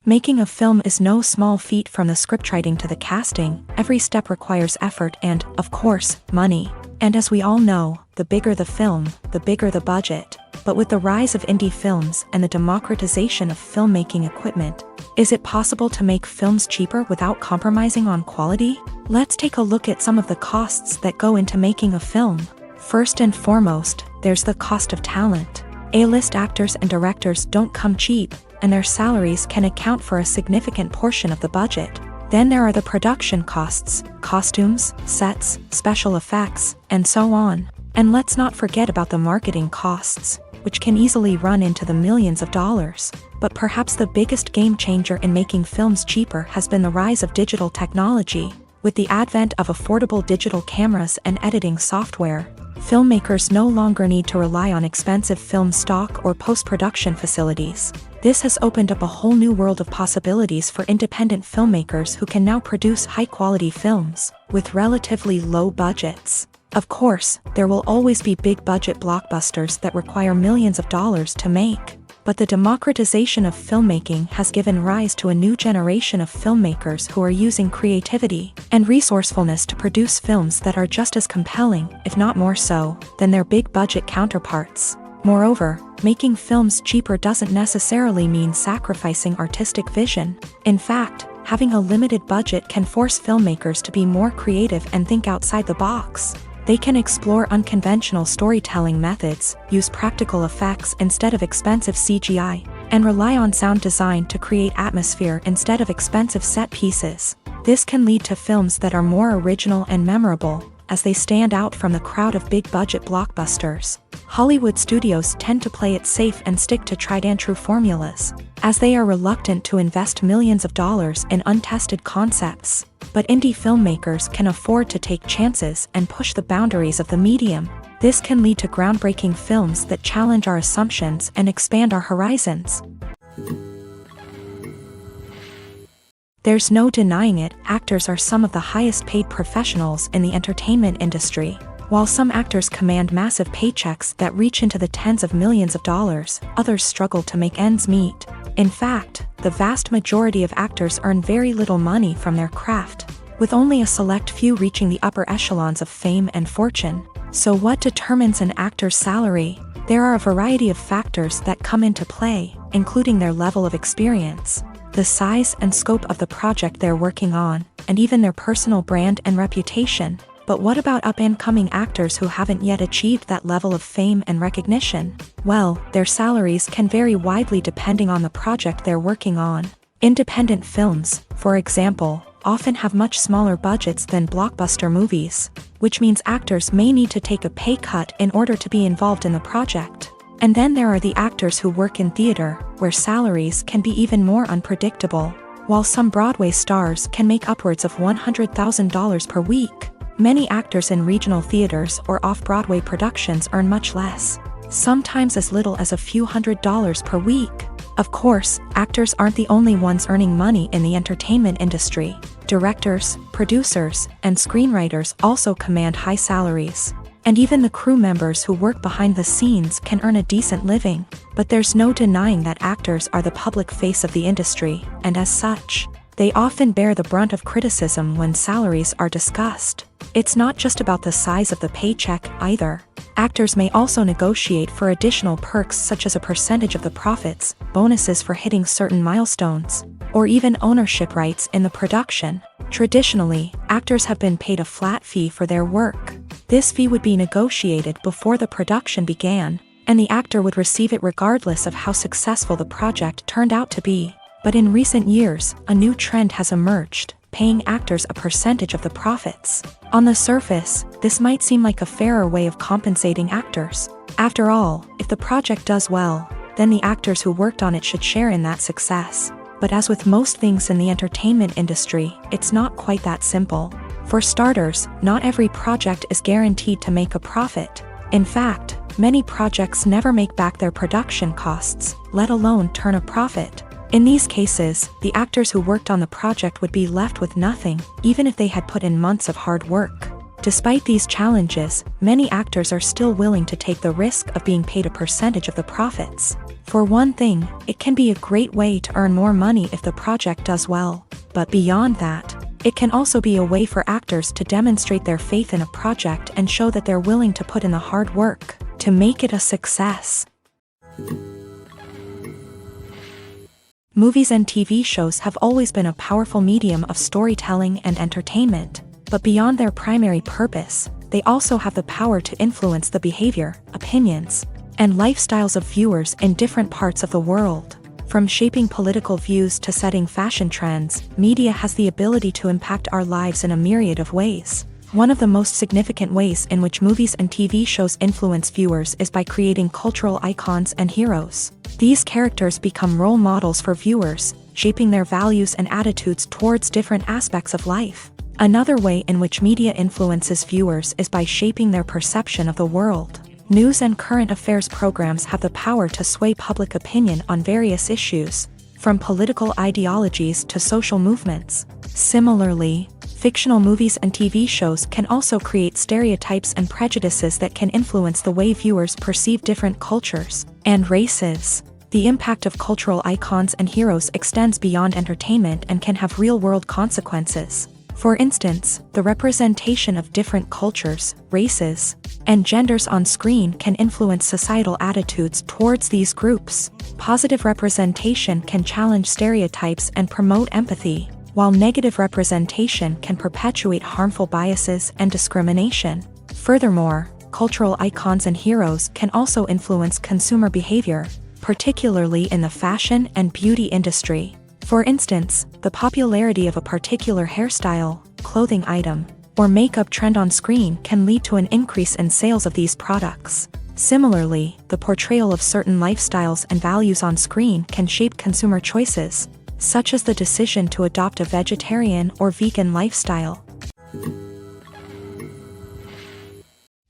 Speaker 1: Making a film is no small feat. From the scriptwriting to the casting, every step requires effort and, of course, money. And as we all know, the bigger the film, the bigger the budget. But with the rise of indie films and the democratization of filmmaking equipment, is it possible to make films cheaper without compromising on quality? Let's take a look at some of the costs that go into making a film. First and foremost, there's the cost of talent. A-list actors and directors don't come cheap, and their salaries can account for a significant portion of the budget. Then there are the production costs, costumes, sets, special effects, and so on. And let's not forget about the marketing costs, which can easily run into the millions of dollars. But perhaps the biggest game changer in making films cheaper has been the rise of digital technology. With the advent of affordable digital cameras and editing software, filmmakers no longer need to rely on expensive film stock or post-production facilities. This has opened up a whole new world of possibilities for independent filmmakers who can now produce high-quality films with relatively low budgets. Of course, there will always be big-budget blockbusters that require millions of dollars to make. But the democratization of filmmaking has given rise to a new generation of filmmakers who are using creativity and resourcefulness to produce films that are just as compelling, if not more so, than their big-budget counterparts. Moreover, making films cheaper doesn't necessarily mean sacrificing artistic vision. In fact, having a limited budget can force filmmakers to be more creative and think outside the box. They can explore unconventional storytelling methods, use practical effects instead of expensive CGI, and rely on sound design to create atmosphere instead of expensive set pieces. This can lead to films that are more original and memorable, as they stand out from the crowd of big-budget blockbusters. Hollywood studios tend to play it safe and stick to tried-and-true formulas, as they are reluctant to invest millions of dollars in untested concepts. But indie filmmakers can afford to take chances and push the boundaries of the medium. This can lead to groundbreaking films that challenge our assumptions and expand our horizons. There's no denying it, actors are some of the highest-paid professionals in the entertainment industry. While some actors command massive paychecks that reach into the tens of millions of dollars, others struggle to make ends meet. In fact, the vast majority of actors earn very little money from their craft, with only a select few reaching the upper echelons of fame and fortune. So what determines an actor's salary? There are a variety of factors that come into play, including their level of experience, the size and scope of the project they're working on, and even their personal brand and reputation. But what about up-and-coming actors who haven't yet achieved that level of fame and recognition? Well, their salaries can vary widely depending on the project they're working on. Independent films, for example, often have much smaller budgets than blockbuster movies, which means actors may need to take a pay cut in order to be involved in the project. And then there are the actors who work in theater, where salaries can be even more unpredictable. While some Broadway stars can make upwards of $100,000 per week, many actors in regional theaters or off-Broadway productions earn much less, sometimes as little as a few $100s per week. Of course, actors aren't the only ones earning money in the entertainment industry. Directors, producers, and screenwriters also command high salaries. And even the crew members who work behind the scenes can earn a decent living. But there's no denying that actors are the public face of the industry, and as such, they often bear the brunt of criticism when salaries are discussed. It's not just about the size of the paycheck either. Actors may also negotiate for additional perks such as a percentage of the profits, bonuses for hitting certain milestones, or even ownership rights in the production. Traditionally, actors have been paid a flat fee for their work. This fee would be negotiated before the production began, and the actor would receive it regardless of how successful the project turned out to be. But in recent years, a new trend has emerged, paying actors a percentage of the profits. On the surface, this might seem like a fairer way of compensating actors. After all, if the project does well, then the actors who worked on it should share in that success. But as with most things in the entertainment industry, it's not quite that simple. For starters, not every project is guaranteed to make a profit. In fact, many projects never make back their production costs, let alone turn a profit. In these cases, the actors who worked on the project would be left with nothing, even if they had put in months of hard work. Despite these challenges, many actors are still willing to take the risk of being paid a percentage of the profits. For one thing, it can be a great way to earn more money if the project does well. But beyond that, it can also be a way for actors to demonstrate their faith in a project and show that they're willing to put in the hard work to make it a success. Movies and TV shows have always been a powerful medium of storytelling and entertainment, but beyond their primary purpose, they also have the power to influence the behavior, opinions, and lifestyles of viewers in different parts of the world. From shaping political views to setting fashion trends, media has the ability to impact our lives in a myriad of ways. One of the most significant ways in which movies and TV shows influence viewers is by creating cultural icons and heroes. These characters become role models for viewers, shaping their values and attitudes towards different aspects of life. Another way in which media influences viewers is by shaping their perception of the world. News and current affairs programs have the power to sway public opinion on various issues, from political ideologies to social movements. Similarly, fictional movies and TV shows can also create stereotypes and prejudices that can influence the way viewers perceive different cultures and races. The impact of cultural icons and heroes extends beyond entertainment and can have real-world consequences. For instance, the representation of different cultures, races, and genders on screen can influence societal attitudes towards these groups. Positive representation can challenge stereotypes and promote empathy, while negative representation can perpetuate harmful biases and discrimination. Furthermore, cultural icons and heroes can also influence consumer behavior, particularly in the fashion and beauty industry. For instance, the popularity of a particular hairstyle, clothing item, or makeup trend on screen can lead to an increase in sales of these products. Similarly, the portrayal of certain lifestyles and values on screen can shape consumer choices, such as the decision to adopt a vegetarian or vegan lifestyle.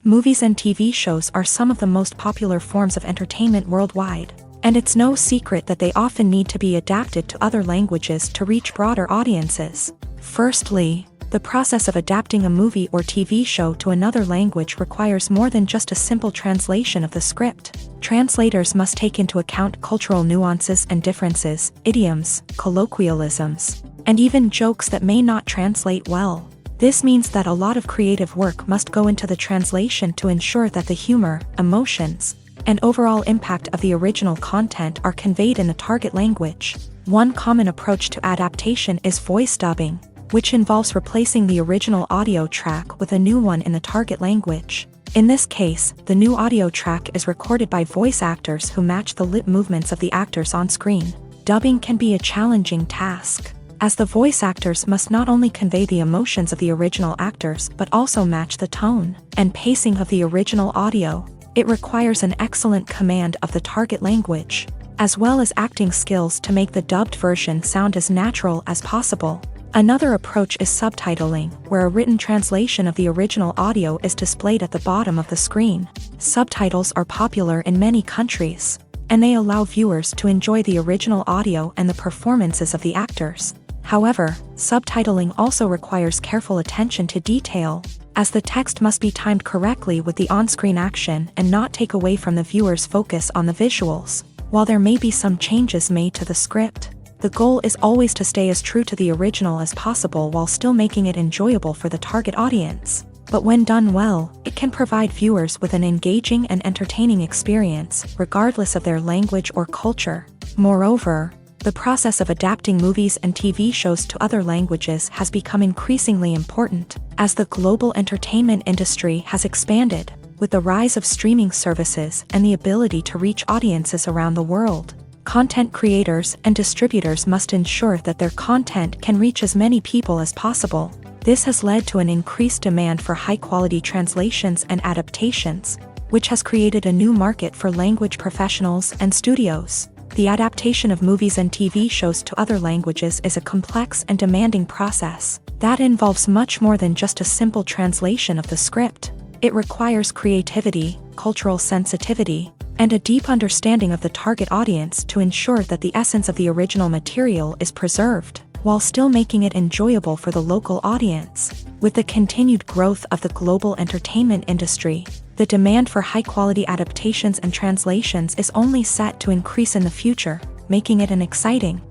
Speaker 1: Movies and TV shows are some of the most popular forms of entertainment worldwide, and it's no secret that they often need to be adapted to other languages to reach broader audiences. Firstly, the process of adapting a movie or TV show to another language requires more than just a simple translation of the script. Translators must take into account cultural nuances and differences, idioms, colloquialisms, and even jokes that may not translate well. This means that a lot of creative work must go into the translation to ensure that the humor, emotions, and overall impact of the original content are conveyed in the target language. One common approach to adaptation is voice dubbing, which involves replacing the original audio track with a new one in the target language. In this case, the new audio track is recorded by voice actors who match the lip movements of the actors on screen. Dubbing can be a challenging task, as the voice actors must not only convey the emotions of the original actors but also match the tone and pacing of the original audio. It requires an excellent command of the target language, as well as acting skills to make the dubbed version sound as natural as possible. Another approach is subtitling, where a written translation of the original audio is displayed at the bottom of the screen. Subtitles are popular in many countries, and they allow viewers to enjoy the original audio and the performances of the actors. However, subtitling also requires careful attention to detail, as the text must be timed correctly with the on-screen action and not take away from the viewer's focus on the visuals. While there may be some changes made to the script, the goal is always to stay as true to the original as possible while still making it enjoyable for the target audience. But when done well, it can provide viewers with an engaging and entertaining experience, regardless of their language or culture. Moreover, the process of adapting movies and TV shows to other languages has become increasingly important, as the global entertainment industry has expanded, with the rise of streaming services and the ability to reach audiences around the world. Content creators and distributors must ensure that their content can reach as many people as possible. This has led to an increased demand for high-quality translations and adaptations, which has created a new market for language professionals and studios. The adaptation of movies and TV shows to other languages is a complex and demanding process that involves much more than just a simple translation of the script. It requires creativity, cultural sensitivity, and a deep understanding of the target audience to ensure that the essence of the original material is preserved, while still making it enjoyable for the local audience. With the continued growth of the global entertainment industry, the demand for high-quality adaptations and translations is only set to increase in the future, making it an exciting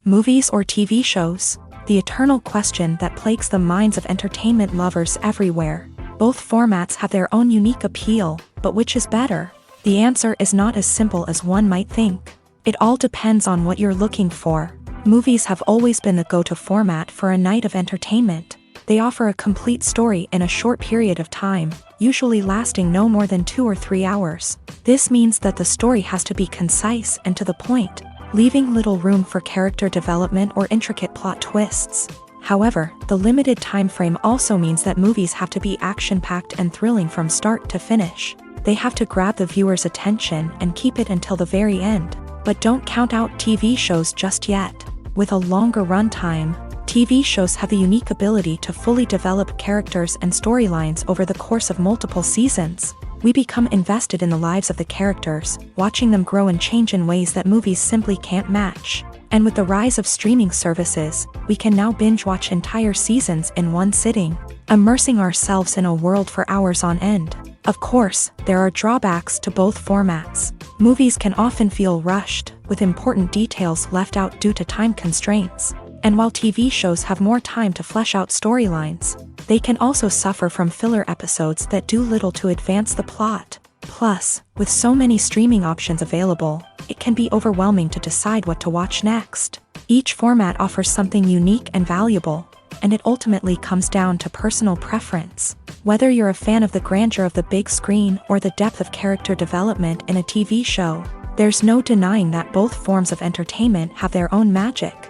Speaker 1: movies or TV shows, the eternal question that plagues the minds of entertainment lovers everywhere. Both formats have their own unique appeal, but which is better? The answer is not as simple as one might think. It all depends on what you're looking for. Movies have always been the go-to format for a night of entertainment. They offer a complete story in a short period of time, usually lasting no more than 2 or 3 hours. This means that the story has to be concise and to the point, leaving little room for character development or intricate plot twists. However, the limited time frame also means that movies have to be action-packed and thrilling from start to finish. They have to grab the viewer's attention and keep it until the very end. But don't count out TV shows just yet. With a longer runtime, TV shows have the unique ability to fully develop characters and storylines over the course of multiple seasons. We become invested in the lives of the characters, watching them grow and change in ways that movies simply can't match. And with the rise of streaming services, we can now binge-watch entire seasons in one sitting, immersing ourselves in a world for hours on end. Of course, there are drawbacks to both formats. Movies can often feel rushed, with important details left out due to time constraints. And while TV shows have more time to flesh out storylines, they can also suffer from filler episodes that do little to advance the plot. Plus, with so many streaming options available, it can be overwhelming to decide what to watch next. Each format offers something unique and valuable, and it ultimately comes down to personal preference. Whether you're a fan of the grandeur of the big screen or the depth of character development in a TV show, there's no denying that both forms of entertainment have their own magic.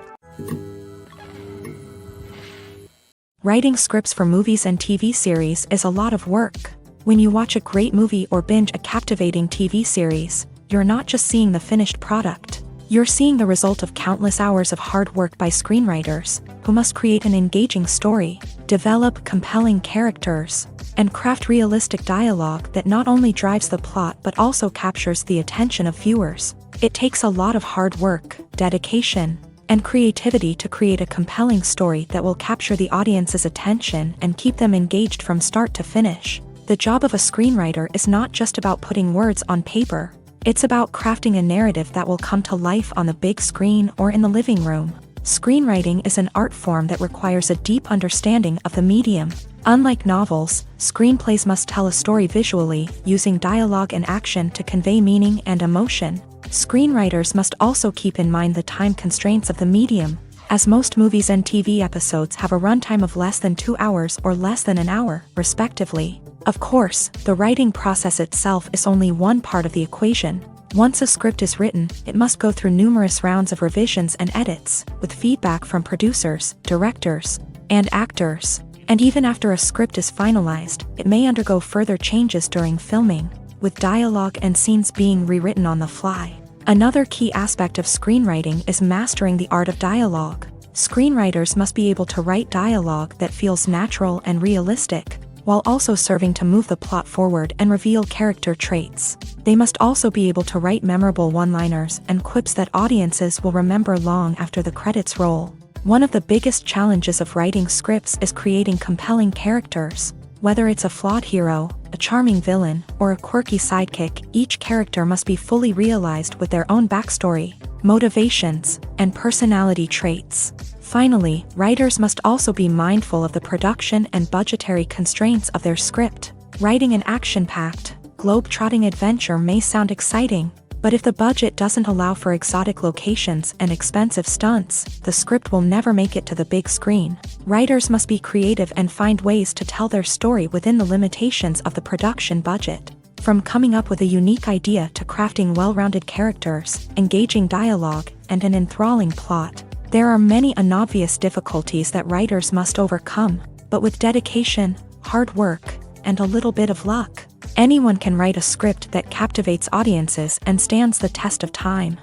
Speaker 1: Writing scripts for movies and TV series is a lot of work. When you watch a great movie or binge a captivating TV series, you're not just seeing the finished product. You're seeing the result of countless hours of hard work by screenwriters, who must create an engaging story, develop compelling characters, and craft realistic dialogue that not only drives the plot but also captures the attention of viewers. It takes a lot of hard work, dedication, and creativity to create a compelling story that will capture the audience's attention and keep them engaged from start to finish. The job of a screenwriter is not just about putting words on paper. It's about crafting a narrative that will come to life on the big screen or in the living room. Screenwriting is an art form that requires a deep understanding of the medium. Unlike novels, screenplays must tell a story visually, using dialogue and action to convey meaning and emotion. Screenwriters must also keep in mind the time constraints of the medium, as most movies and TV episodes have a runtime of less than 2 hours or less than an hour, respectively. Of course, the writing process itself is only one part of the equation. Once a script is written, it must go through numerous rounds of revisions and edits, with feedback from producers, directors, and actors. And even after a script is finalized, it may undergo further changes during filming, with dialogue and scenes being rewritten on the fly. Another key aspect of screenwriting is mastering the art of dialogue. Screenwriters must be able to write dialogue that feels natural and realistic, while also serving to move the plot forward and reveal character traits. They must also be able to write memorable one-liners and quips that audiences will remember long after the credits roll. One of the biggest challenges of writing scripts is creating compelling characters. Whether it's a flawed hero, a charming villain, or a quirky sidekick, each character must be fully realized with their own backstory, motivations, and personality traits. Finally, writers must also be mindful of the production and budgetary constraints of their script. Writing an action-packed, globe-trotting adventure may sound exciting, but if the budget doesn't allow for exotic locations and expensive stunts, the script will never make it to the big screen. Writers must be creative and find ways to tell their story within the limitations of the production budget. From coming up with a unique idea to crafting well-rounded characters, engaging dialogue, and an enthralling plot, there are many unobvious difficulties that writers must overcome, but with dedication, hard work, and a little bit of luck, anyone can write a script that captivates audiences and stands the test of time.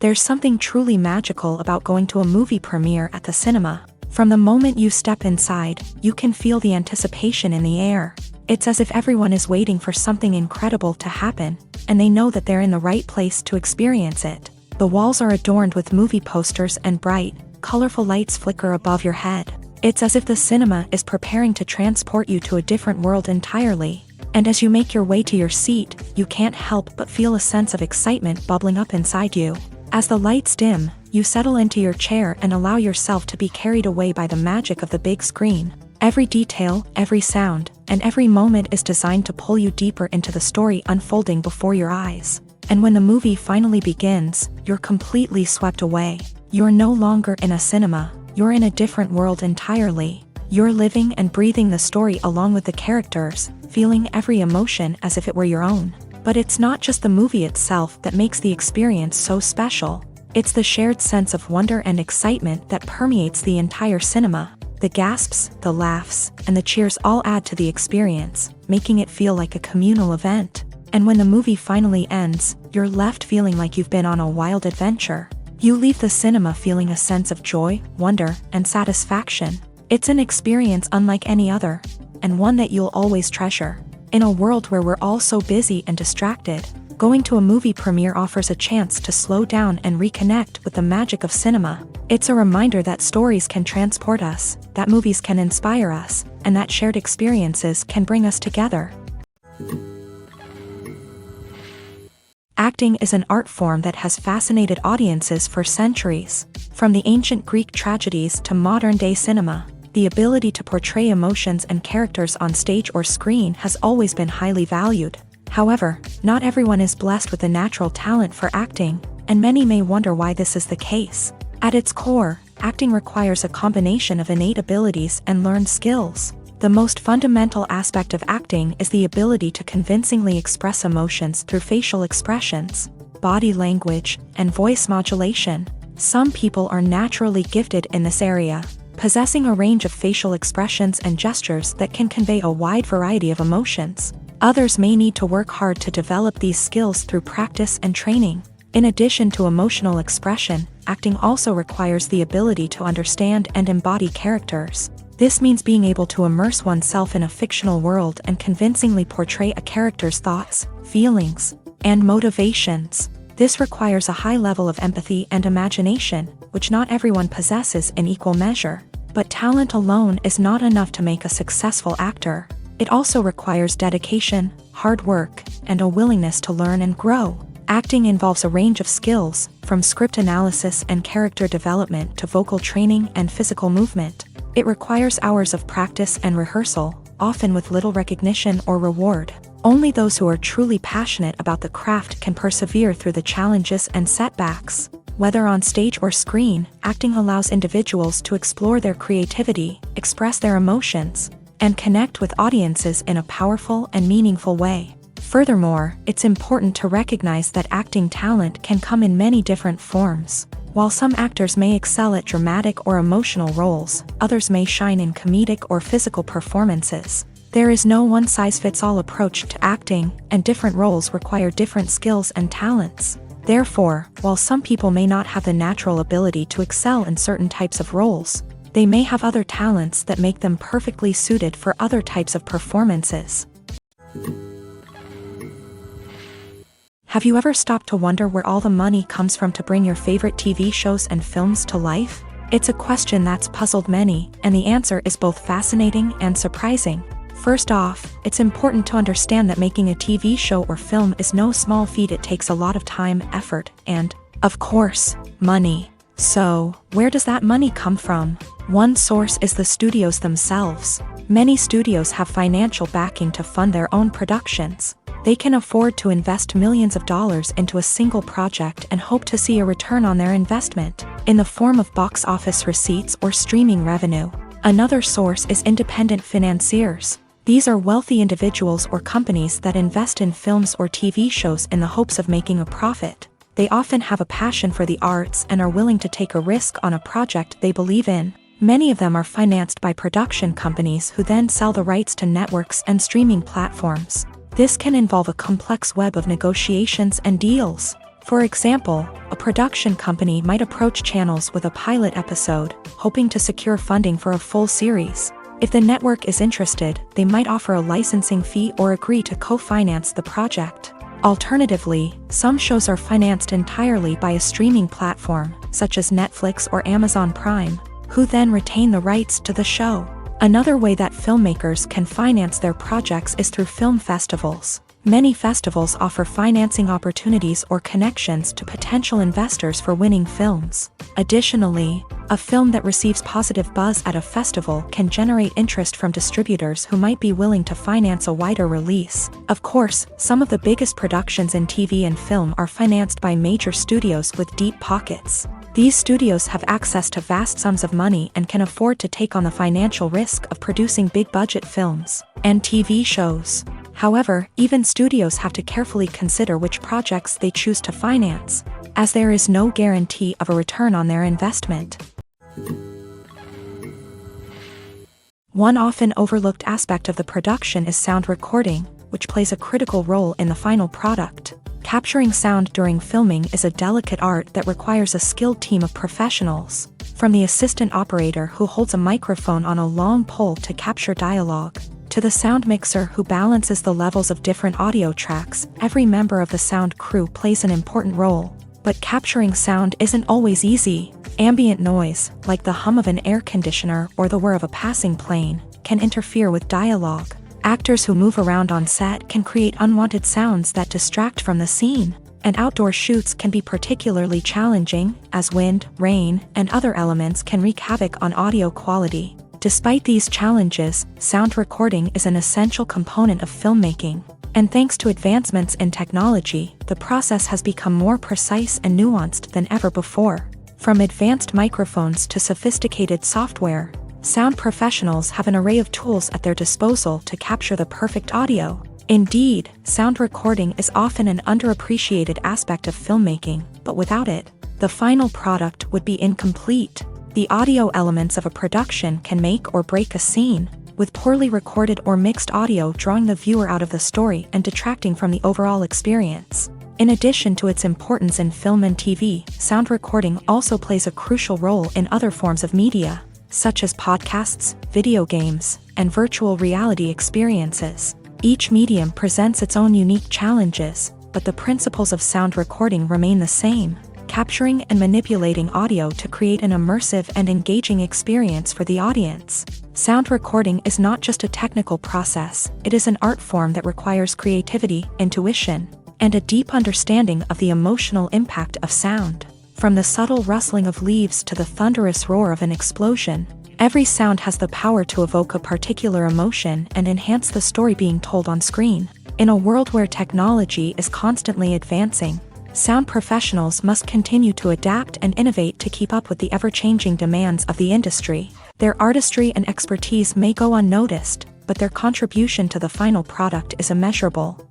Speaker 1: There's something truly magical about going to a movie premiere at the cinema. From the moment you step inside, you can feel the anticipation in the air. It's as if everyone is waiting for something incredible to happen, and they know that they're in the right place to experience it. The walls are adorned with movie posters and bright, colorful lights flicker above your head. It's as if the cinema is preparing to transport you to a different world entirely. And as you make your way to your seat, you can't help but feel a sense of excitement bubbling up inside you. As the lights dim, you settle into your chair and allow yourself to be carried away by the magic of the big screen. Every detail, every sound, and every moment is designed to pull you deeper into the story unfolding before your eyes. And when the movie finally begins, you're completely swept away. You're no longer in a cinema, you're in a different world entirely. You're living and breathing the story along with the characters, feeling every emotion as if it were your own. But it's not just the movie itself that makes the experience so special. It's the shared sense of wonder and excitement that permeates the entire cinema. The gasps, the laughs, and the cheers all add to the experience, making it feel like a communal event. And when the movie finally ends, you're left feeling like you've been on a wild adventure. You leave the cinema feeling a sense of joy, wonder, and satisfaction. It's an experience unlike any other, and one that you'll always treasure. In a world where we're all so busy and distracted, going to a movie premiere offers a chance to slow down and reconnect with the magic of cinema. It's a reminder that stories can transport us, that movies can inspire us, and that shared experiences can bring us together. Acting is an art form that has fascinated audiences for centuries. From the ancient Greek tragedies to modern-day cinema, the ability to portray emotions and characters on stage or screen has always been highly valued. However, not everyone is blessed with a natural talent for acting, and many may wonder why this is the case. At its core, acting requires a combination of innate abilities and learned skills. The most fundamental aspect of acting is the ability to convincingly express emotions through facial expressions, body language, and voice modulation. Some people are naturally gifted in this area, possessing a range of facial expressions and gestures that can convey a wide variety of emotions. Others may need to work hard to develop these skills through practice and training. In addition to emotional expression, acting also requires the ability to understand and embody characters. This means being able to immerse oneself in a fictional world and convincingly portray a character's thoughts, feelings, and motivations. This requires a high level of empathy and imagination, which not everyone possesses in equal measure. But talent alone is not enough to make a successful actor. It also requires dedication, hard work, and a willingness to learn and grow. Acting involves a range of skills, from script analysis and character development to vocal training and physical movement. It requires hours of practice and rehearsal, often with little recognition or reward. Only those who are truly passionate about the craft can persevere through the challenges and setbacks. Whether on stage or screen, acting allows individuals to explore their creativity, express their emotions, and connect with audiences in a powerful and meaningful way. Furthermore, it's important to recognize that acting talent can come in many different forms. While some actors may excel at dramatic or emotional roles, others may shine in comedic or physical performances. There is no one-size-fits-all approach to acting, and different roles require different skills and talents. Therefore, while some people may not have the natural ability to excel in certain types of roles, they may have other talents that make them perfectly suited for other types of performances. Have you ever stopped to wonder where all the money comes from to bring your favorite TV shows and films to life? It's a question that's puzzled many, and the answer is both fascinating and surprising. First off, it's important to understand that making a TV show or film is no small feat. It takes a lot of time, effort, and, of course, money. So, where does that money come from? One source is the studios themselves. Many studios have financial backing to fund their own productions. They can afford to invest millions of dollars into a single project and hope to see a return on their investment, in the form of box office receipts or streaming revenue. Another source is independent financiers. These are wealthy individuals or companies that invest in films or TV shows in the hopes of making a profit. They often have a passion for the arts and are willing to take a risk on a project they believe in. Many of them are financed by production companies who then sell the rights to networks and streaming platforms. This can involve a complex web of negotiations and deals. For example, a production company might approach channels with a pilot episode, hoping to secure funding for a full series. If the network is interested, they might offer a licensing fee or agree to co-finance the project. Alternatively, some shows are financed entirely by a streaming platform, such as Netflix or Amazon Prime, who then retain the rights to the show. Another way that filmmakers can finance their projects is through film festivals. Many festivals offer financing opportunities or connections to potential investors for winning films. Additionally, a film that receives positive buzz at a festival can generate interest from distributors who might be willing to finance a wider release. Of course, some of the biggest productions in TV and film are financed by major studios with deep pockets. These studios have access to vast sums of money and can afford to take on the financial risk of producing big-budget films and TV shows. However, even studios have to carefully consider which projects they choose to finance, as there is no guarantee of a return on their investment. One often overlooked aspect of the production is sound recording, which plays a critical role in the final product. Capturing sound during filming is a delicate art that requires a skilled team of professionals, from the assistant operator who holds a microphone on a long pole to capture dialogue, to the sound mixer who balances the levels of different audio tracks. Every member of the sound crew plays an important role. But capturing sound isn't always easy. Ambient noise, like the hum of an air conditioner or the whir of a passing plane, can interfere with dialogue. Actors who move around on set can create unwanted sounds that distract from the scene. And outdoor shoots can be particularly challenging, as wind, rain, and other elements can wreak havoc on audio quality. Despite these challenges, sound recording is an essential component of filmmaking. And thanks to advancements in technology, the process has become more precise and nuanced than ever before. From advanced microphones to sophisticated software, sound professionals have an array of tools at their disposal to capture the perfect audio. Indeed, sound recording is often an underappreciated aspect of filmmaking, but without it, the final product would be incomplete. The audio elements of a production can make or break a scene, with poorly recorded or mixed audio drawing the viewer out of the story and detracting from the overall experience. In addition to its importance in film and TV, sound recording also plays a crucial role in other forms of media, such as podcasts, video games, and virtual reality experiences. Each medium presents its own unique challenges, but the principles of sound recording remain the same: capturing and manipulating audio to create an immersive and engaging experience for the audience. Sound recording is not just a technical process, it is an art form that requires creativity, intuition, and a deep understanding of the emotional impact of sound. From the subtle rustling of leaves to the thunderous roar of an explosion, every sound has the power to evoke a particular emotion and enhance the story being told on screen. In a world where technology is constantly advancing, sound professionals must continue to adapt and innovate to keep up with the ever-changing demands of the industry. Their artistry and expertise may go unnoticed, but their contribution to the final product is immeasurable.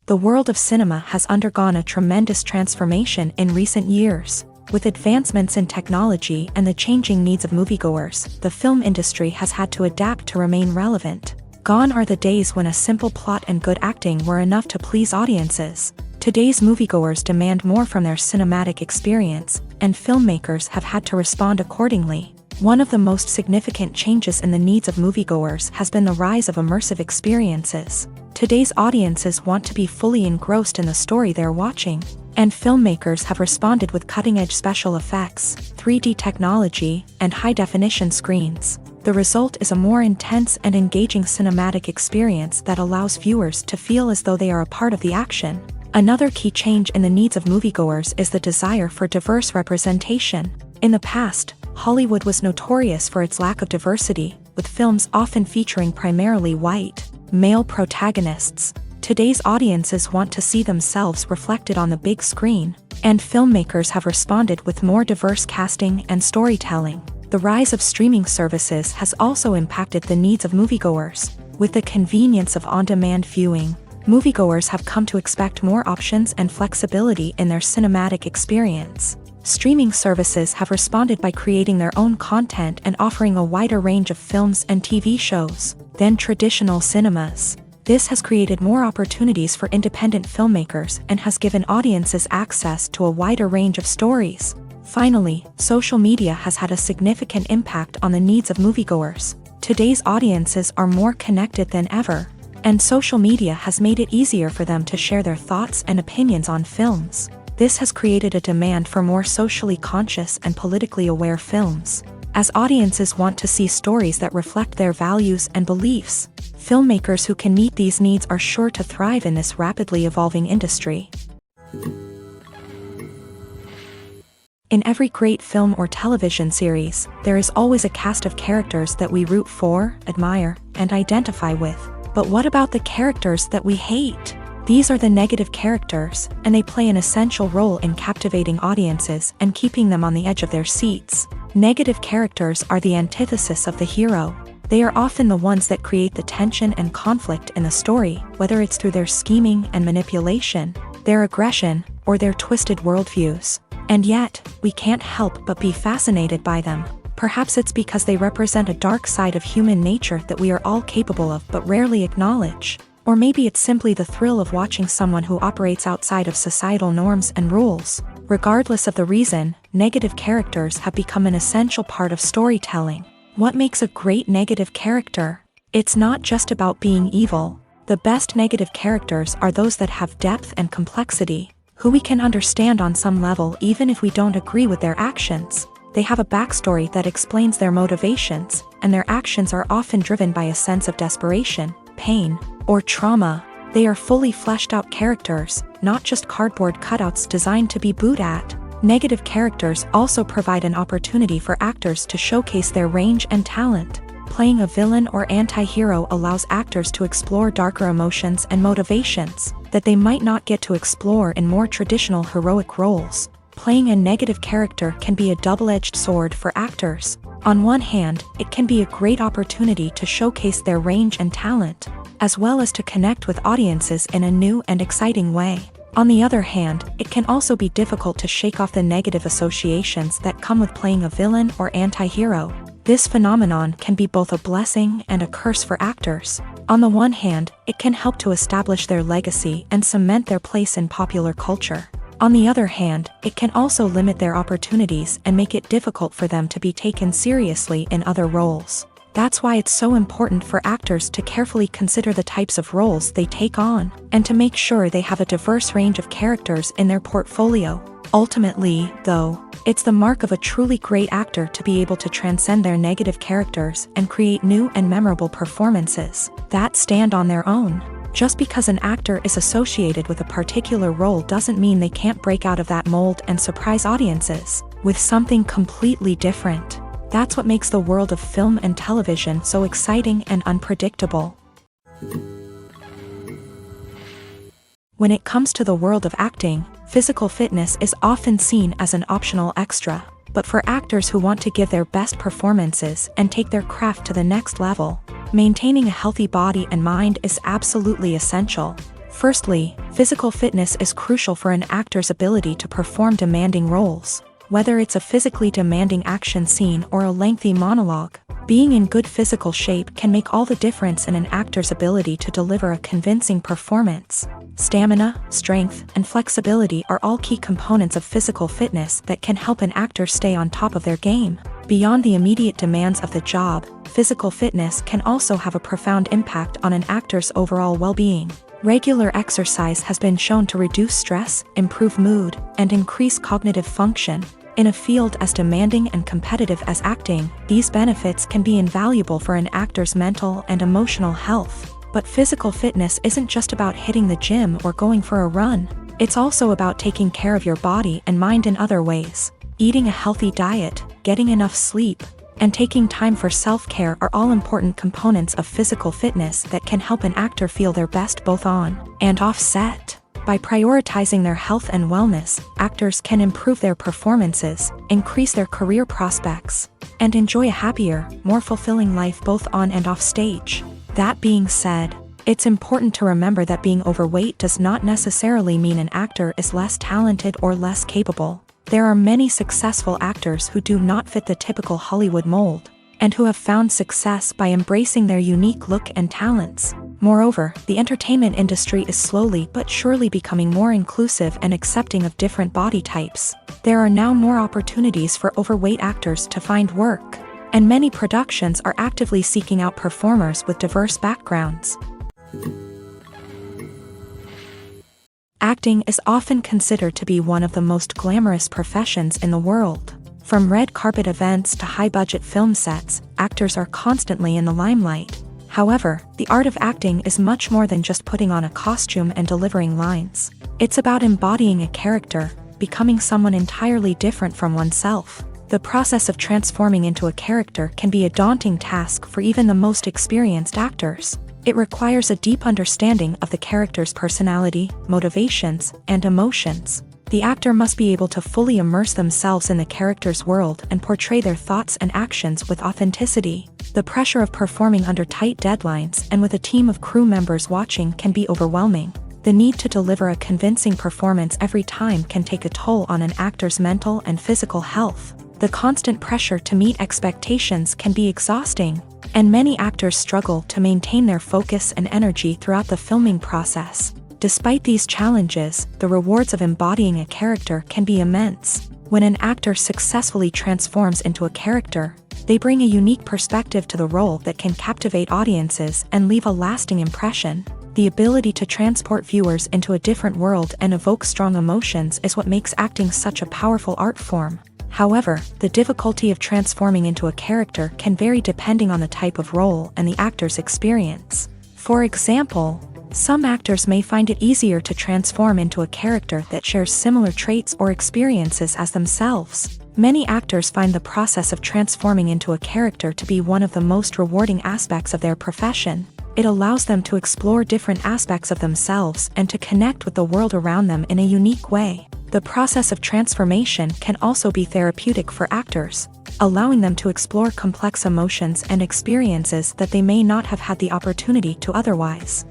Speaker 1: The world of cinema has undergone a tremendous transformation in recent years. With advancements in technology and the changing needs of moviegoers, the film industry has had to adapt to remain relevant. Gone are the days when a simple plot and good acting were enough to please audiences. Today's moviegoers demand more from their cinematic experience, and filmmakers have had to respond accordingly. One of the most significant changes in the needs of moviegoers has been the rise of immersive experiences. Today's audiences want to be fully engrossed in the story they're watching, and filmmakers have responded with cutting-edge special effects, 3D technology, and high-definition screens. The result is a more intense and engaging cinematic experience that allows viewers to feel as though they are a part of the action. Another key change in the needs of moviegoers is the desire for diverse representation. In the past, Hollywood was notorious for its lack of diversity, with films often featuring primarily white, male protagonists. Today's audiences want to see themselves reflected on the big screen, and filmmakers have responded with more diverse casting and storytelling. The rise of streaming services has also impacted the needs of moviegoers. With the convenience of on-demand viewing, moviegoers have come to expect more options and flexibility in their cinematic experience. Streaming services have responded by creating their own content and offering a wider range of films and TV shows than traditional cinemas. This has created more opportunities for independent filmmakers and has given audiences access to a wider range of stories. Finally, social media has had a significant impact on the needs of moviegoers. Today's audiences are more connected than ever, and social media has made it easier for them to share their thoughts and opinions on films. This has created a demand for more socially conscious and politically aware films. As audiences want to see stories that reflect their values and beliefs, filmmakers who can meet these needs are sure to thrive in this rapidly evolving industry. In every great film or television series, there is always a cast of characters that we root for, admire, and identify with. But what about the characters that we hate? These are the negative characters, and they play an essential role in captivating audiences and keeping them on the edge of their seats. Negative characters are the antithesis of the hero. They are often the ones that create the tension and conflict in the story, whether it's through their scheming and manipulation, their aggression, or their twisted worldviews. And yet, we can't help but be fascinated by them. Perhaps it's because they represent a dark side of human nature that we are all capable of but rarely acknowledge. Or maybe it's simply the thrill of watching someone who operates outside of societal norms and rules. Regardless of the reason, negative characters have become an essential part of storytelling. What makes a great negative character? It's not just about being evil. The best negative characters are those that have depth and complexity, who we can understand on some level even if we don't agree with their actions. They have a backstory that explains their motivations, and their actions are often driven by a sense of desperation, pain, or trauma. They are fully fleshed out characters, not just cardboard cutouts designed to be booed at. Negative characters also provide an opportunity for actors to showcase their range and talent. Playing a villain or anti-hero allows actors to explore darker emotions and motivations that they might not get to explore in more traditional heroic roles. Playing a negative character can be a double-edged sword for actors. On one hand, it can be a great opportunity to showcase their range and talent, as well as to connect with audiences in a new and exciting way. On the other hand, it can also be difficult to shake off the negative associations that come with playing a villain or anti-hero. This phenomenon can be both a blessing and a curse for actors. On the one hand, it can help to establish their legacy and cement their place in popular culture. On the other hand, it can also limit their opportunities and make it difficult for them to be taken seriously in other roles. That's why it's so important for actors to carefully consider the types of roles they take on, and to make sure they have a diverse range of characters in their portfolio. Ultimately, though, it's the mark of a truly great actor to be able to transcend their negative characters and create new and memorable performances that stand on their own. Just because an actor is associated with a particular role doesn't mean they can't break out of that mold and surprise audiences with something completely different. That's what makes the world of film and television so exciting and unpredictable. When it comes to the world of acting, physical fitness is often seen as an optional extra. But for actors who want to give their best performances and take their craft to the next level, maintaining a healthy body and mind is absolutely essential. Firstly, physical fitness is crucial for an actor's ability to perform demanding roles. Whether it's a physically demanding action scene or a lengthy monologue, being in good physical shape can make all the difference in an actor's ability to deliver a convincing performance. Stamina, strength, and flexibility are all key components of physical fitness that can help an actor stay on top of their game. Beyond the immediate demands of the job, physical fitness can also have a profound impact on an actor's overall well-being. Regular exercise has been shown to reduce stress, improve mood, and increase cognitive function. In a field as demanding and competitive as acting, these benefits can be invaluable for an actor's mental and emotional health. But physical fitness isn't just about hitting the gym or going for a run. It's also about taking care of your body and mind in other ways. Eating a healthy diet, getting enough sleep, and taking time for self-care are all important components of physical fitness that can help an actor feel their best both on and off set. By prioritizing their health and wellness, actors can improve their performances, increase their career prospects, and enjoy a happier, more fulfilling life both on and off stage. That being said, it's important to remember that being overweight does not necessarily mean an actor is less talented or less capable. There are many successful actors who do not fit the typical Hollywood mold, and who have found success by embracing their unique look and talents. Moreover, the entertainment industry is slowly but surely becoming more inclusive and accepting of different body types. There are now more opportunities for overweight actors to find work, and many productions are actively seeking out performers with diverse backgrounds. Acting is often considered to be one of the most glamorous professions in the world. From red carpet events to high-budget film sets, actors are constantly in the limelight. However, the art of acting is much more than just putting on a costume and delivering lines. It's about embodying a character, becoming someone entirely different from oneself. The process of transforming into a character can be a daunting task for even the most experienced actors. It requires a deep understanding of the character's personality, motivations, and emotions. The actor must be able to fully immerse themselves in the character's world and portray their thoughts and actions with authenticity. The pressure of performing under tight deadlines and with a team of crew members watching can be overwhelming. The need to deliver a convincing performance every time can take a toll on an actor's mental and physical health. The constant pressure to meet expectations can be exhausting, and many actors struggle to maintain their focus and energy throughout the filming process. Despite these challenges, the rewards of embodying a character can be immense. When an actor successfully transforms into a character, they bring a unique perspective to the role that can captivate audiences and leave a lasting impression. The ability to transport viewers into a different world and evoke strong emotions is what makes acting such a powerful art form. However, the difficulty of transforming into a character can vary depending on the type of role and the actor's experience. For example, some actors may find it easier to transform into a character that shares similar traits or experiences as themselves. Many actors find the process of transforming into a character to be one of the most rewarding aspects of their profession. It allows them to explore different aspects of themselves and to connect with the world around them in a unique way. The process of transformation can also be therapeutic for actors, allowing them to explore complex emotions and experiences that they may not have had the opportunity to otherwise.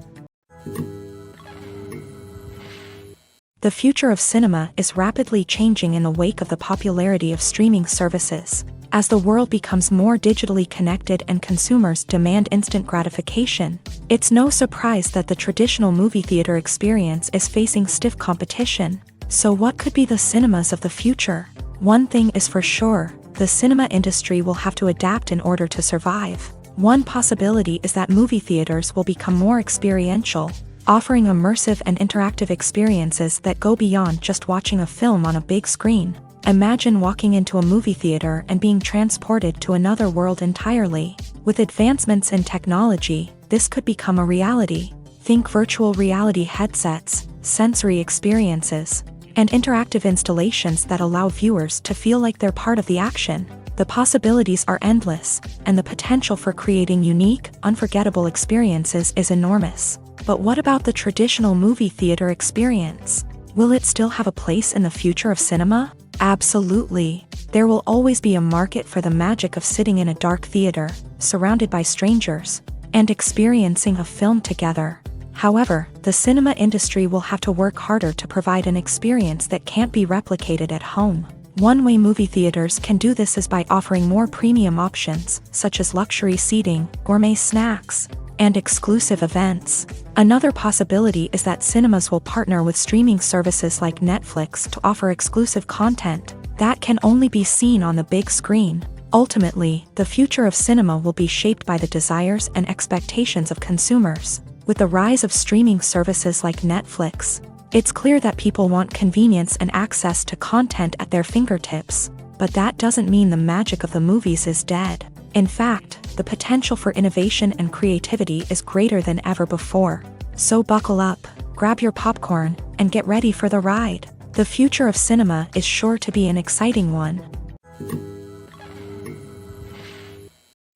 Speaker 1: The future of cinema is rapidly changing in the wake of the popularity of streaming services. As the world becomes more digitally connected and consumers demand instant gratification, it's no surprise that the traditional movie theater experience is facing stiff competition. So what could be the cinemas of the future? One thing is for sure, the cinema industry will have to adapt in order to survive. One possibility is that movie theaters will become more experiential, offering immersive and interactive experiences that go beyond just watching a film on a big screen. Imagine walking into a movie theater and being transported to another world entirely. With advancements in technology, this could become a reality. Think virtual reality headsets, sensory experiences, and interactive installations that allow viewers to feel like they're part of the action. The possibilities are endless, and the potential for creating unique, unforgettable experiences is enormous. But what about the traditional movie theater experience? Will it still have a place in the future of cinema? Absolutely. There will always be a market for the magic of sitting in a dark theater, surrounded by strangers, and experiencing a film together. However, the cinema industry will have to work harder to provide an experience that can't be replicated at home. One way movie theaters can do this is by offering more premium options, such as luxury seating, gourmet snacks, and exclusive events. Another possibility is that cinemas will partner with streaming services like Netflix to offer exclusive content that can only be seen on the big screen. Ultimately, the future of cinema will be shaped by the desires and expectations of consumers. With the rise of streaming services like Netflix, it's clear that people want convenience and access to content at their fingertips. But that doesn't mean the magic of the movies is dead. In fact, the potential for innovation and creativity is greater than ever before. So buckle up, grab your popcorn, and get ready for the ride. The future of cinema is sure to be an exciting one.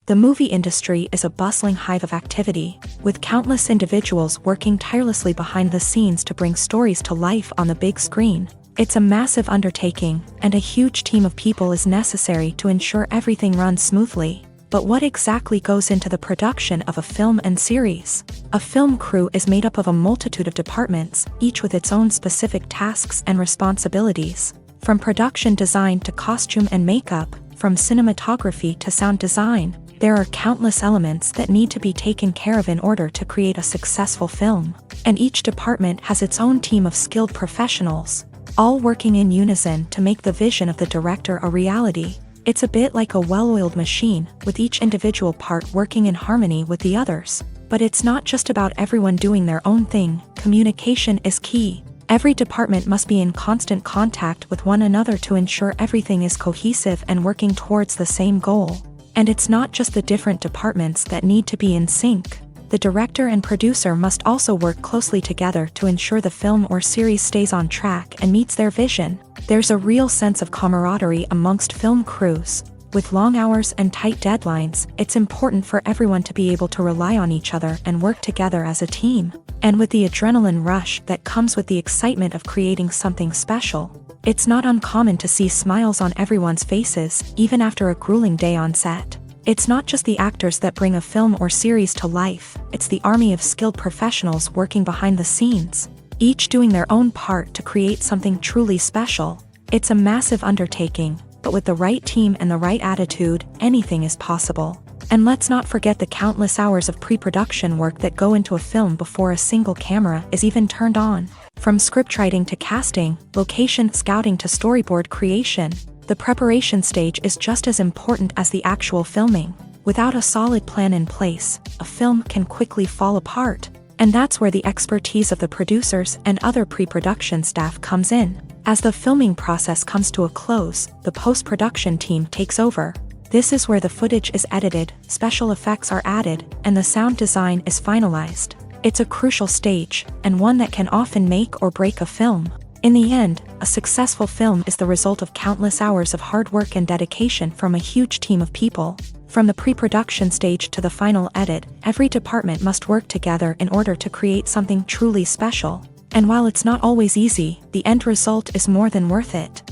Speaker 1: The movie industry is a bustling hive of activity, with countless individuals working tirelessly behind the scenes to bring stories to life on the big screen. It's a massive undertaking, and a huge team of people is necessary to ensure everything runs smoothly. But what exactly goes into the production of a film and series? A film crew is made up of a multitude of departments, each with its own specific tasks and responsibilities. From production design to costume and makeup, from cinematography to sound design, There are countless elements that need to be taken care of in order to create a successful film, and each department has its own team of skilled professionals, all working in unison to make the vision of the director a reality. It's a bit like a well-oiled machine, with each individual part working in harmony with the others. But it's not just about everyone doing their own thing. Communication is key. Every department must be in constant contact with one another to ensure everything is cohesive and working towards the same goal. And it's not just the different departments that need to be in sync. The director and producer must also work closely together to ensure the film or series stays on track and meets their vision. There's a real sense of camaraderie amongst film crews. With long hours and tight deadlines, it's important for everyone to be able to rely on each other and work together as a team. And with the adrenaline rush that comes with the excitement of creating something special, it's not uncommon to see smiles on everyone's faces, even after a grueling day on set. It's not just the actors that bring a film or series to life, it's the army of skilled professionals working behind the scenes, each doing their own part to create something truly special. It's a massive undertaking, but with the right team and the right attitude, anything is possible. And let's not forget the countless hours of pre-production work that go into a film before a single camera is even turned on. From scriptwriting to casting, location scouting to storyboard creation, the preparation stage is just as important as the actual filming. Without a solid plan in place, a film can quickly fall apart. And that's where the expertise of the producers and other pre-production staff comes in. As the filming process comes to a close, the post-production team takes over. This is where the footage is edited, special effects are added, and the sound design is finalized. It's a crucial stage, and one that can often make or break a film. In the end, a successful film is the result of countless hours of hard work and dedication from a huge team of people. From the pre-production stage to the final edit, every department must work together in order to create something truly special. And while it's not always easy, the end result is more than worth it.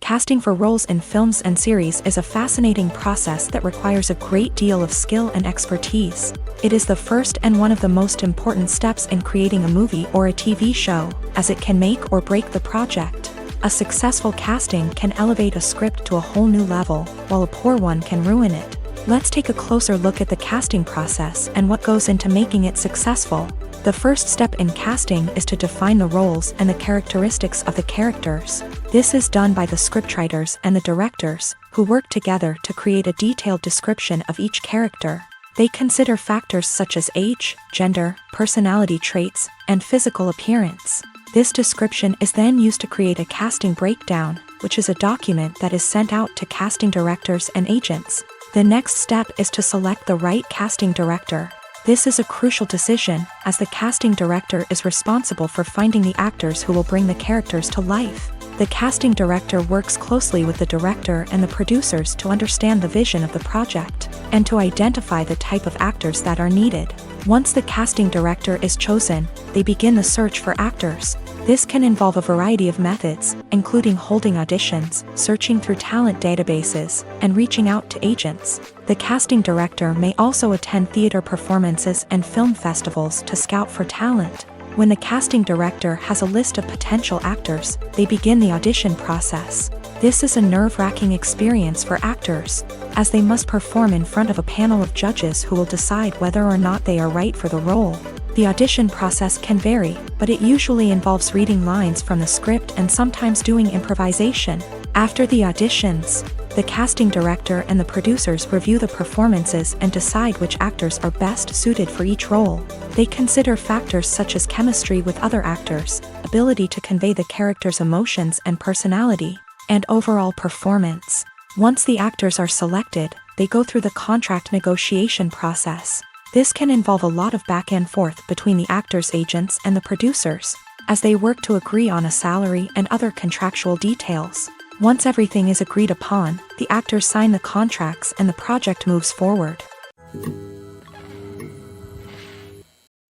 Speaker 1: Casting for roles in films and series is a fascinating process that requires a great deal of skill and expertise. It is the first and one of the most important steps in creating a movie or a TV show, as it can make or break the project. A successful casting can elevate a script to a whole new level, while a poor one can ruin it. Let's take a closer look at the casting process and what goes into making it successful. The first step in casting is to define the roles and the characteristics of the characters. This is done by the scriptwriters and the directors, who work together to create a detailed description of each character. They consider factors such as age, gender, personality traits, and physical appearance. This description is then used to create a casting breakdown, which is a document that is sent out to casting directors and agents. The next step is to select the right casting director. This is a crucial decision, as the casting director is responsible for finding the actors who will bring the characters to life. The casting director works closely with the director and the producers to understand the vision of the project, and to identify the type of actors that are needed. Once the casting director is chosen, they begin the search for actors. This can involve a variety of methods, including holding auditions, searching through talent databases, and reaching out to agents. The casting director may also attend theater performances and film festivals to scout for talent. When the casting director has a list of potential actors, they begin the audition process. This is a nerve-wracking experience for actors, as they must perform in front of a panel of judges who will decide whether or not they are right for the role. The audition process can vary, but it usually involves reading lines from the script and sometimes doing improvisation. After the auditions, the casting director and the producers review the performances and decide which actors are best suited for each role. They consider factors such as chemistry with other actors, ability to convey the character's emotions and personality, and overall performance. Once the actors are selected, they go through the contract negotiation process. This can involve a lot of back and forth between the actors' agents and the producers, as they work to agree on a salary and other contractual details. Once everything is agreed upon, the actors sign the contracts and the project moves forward.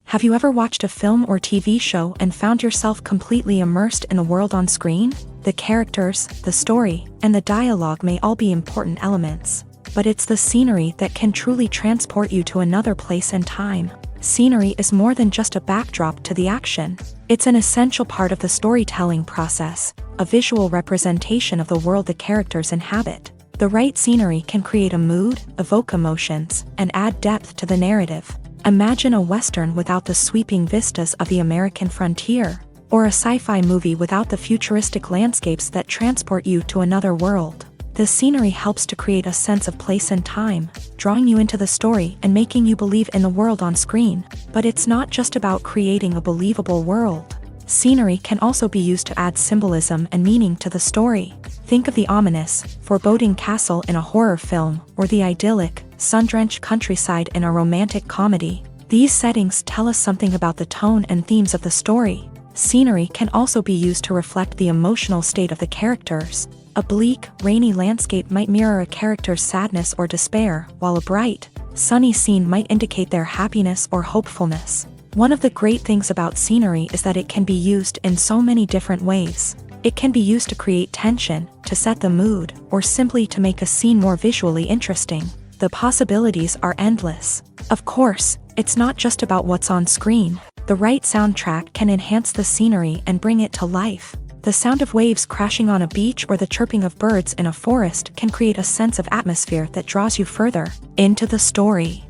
Speaker 1: Have you ever watched a film or TV show and found yourself completely immersed in the world on screen? The characters, the story, and the dialogue may all be important elements, but it's the scenery that can truly transport you to another place and time. Scenery is more than just a backdrop to the action. It's an essential part of the storytelling process, a visual representation of the world the characters inhabit. The right scenery can create a mood, evoke emotions, and add depth to the narrative. Imagine a Western without the sweeping vistas of the American frontier, or a sci-fi movie without the futuristic landscapes that transport you to another world. The scenery helps to create a sense of place and time, drawing you into the story and making you believe in the world on screen. But it's not just about creating a believable world. Scenery can also be used to add symbolism and meaning to the story. Think of the ominous, foreboding castle in a horror film, or the idyllic, sun-drenched countryside in a romantic comedy. These settings tell us something about the tone and themes of the story. Scenery can also be used to reflect the emotional state of the characters. A bleak, rainy landscape might mirror a character's sadness or despair, while a bright, sunny scene might indicate their happiness or hopefulness. One of the great things about scenery is that it can be used in so many different ways. It can be used to create tension, to set the mood, or simply to make a scene more visually interesting. The possibilities are endless. Of course, it's not just about what's on screen. The right soundtrack can enhance the scenery and bring it to life. The sound of waves crashing on a beach or the chirping of birds in a forest can create a sense of atmosphere that draws you further into the story.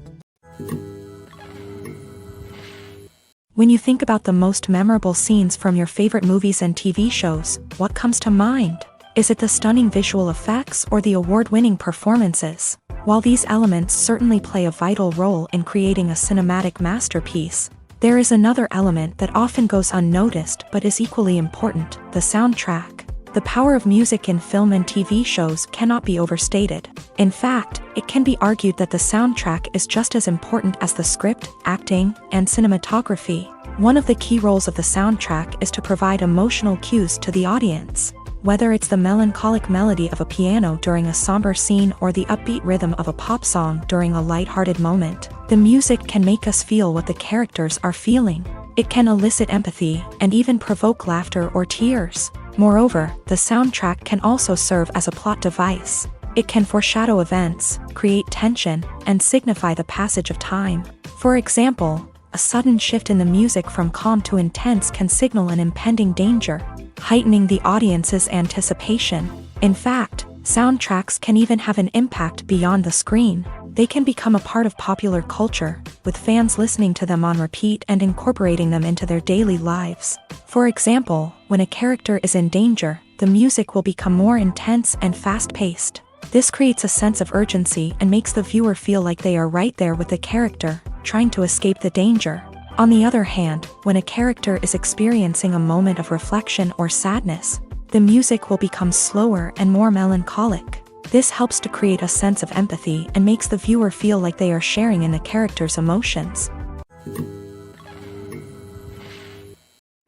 Speaker 1: When you think about the most memorable scenes from your favorite movies and TV shows, what comes to mind? Is it the stunning visual effects or the award-winning performances? While these elements certainly play a vital role in creating a cinematic masterpiece, there is another element that often goes unnoticed but is equally important: the soundtrack. The power of music in film and TV shows cannot be overstated. In fact, it can be argued that the soundtrack is just as important as the script, acting, and cinematography. One of the key roles of the soundtrack is to provide emotional cues to the audience. Whether it's the melancholic melody of a piano during a somber scene or the upbeat rhythm of a pop song during a lighthearted moment, the music can make us feel what the characters are feeling. It can elicit empathy and even provoke laughter or tears. Moreover, the soundtrack can also serve as a plot device. It can foreshadow events, create tension, and signify the passage of time. For example, a sudden shift in the music from calm to intense can signal an impending danger, heightening the audience's anticipation. In fact, soundtracks can even have an impact beyond the screen. They can become a part of popular culture, with fans listening to them on repeat and incorporating them into their daily lives. For example, when a character is in danger, the music will become more intense and fast-paced. This creates a sense of urgency and makes the viewer feel like they are right there with the character, trying to escape the danger. On the other hand, when a character is experiencing a moment of reflection or sadness, the music will become slower and more melancholic. This helps to create a sense of empathy and makes the viewer feel like they are sharing in the character's emotions.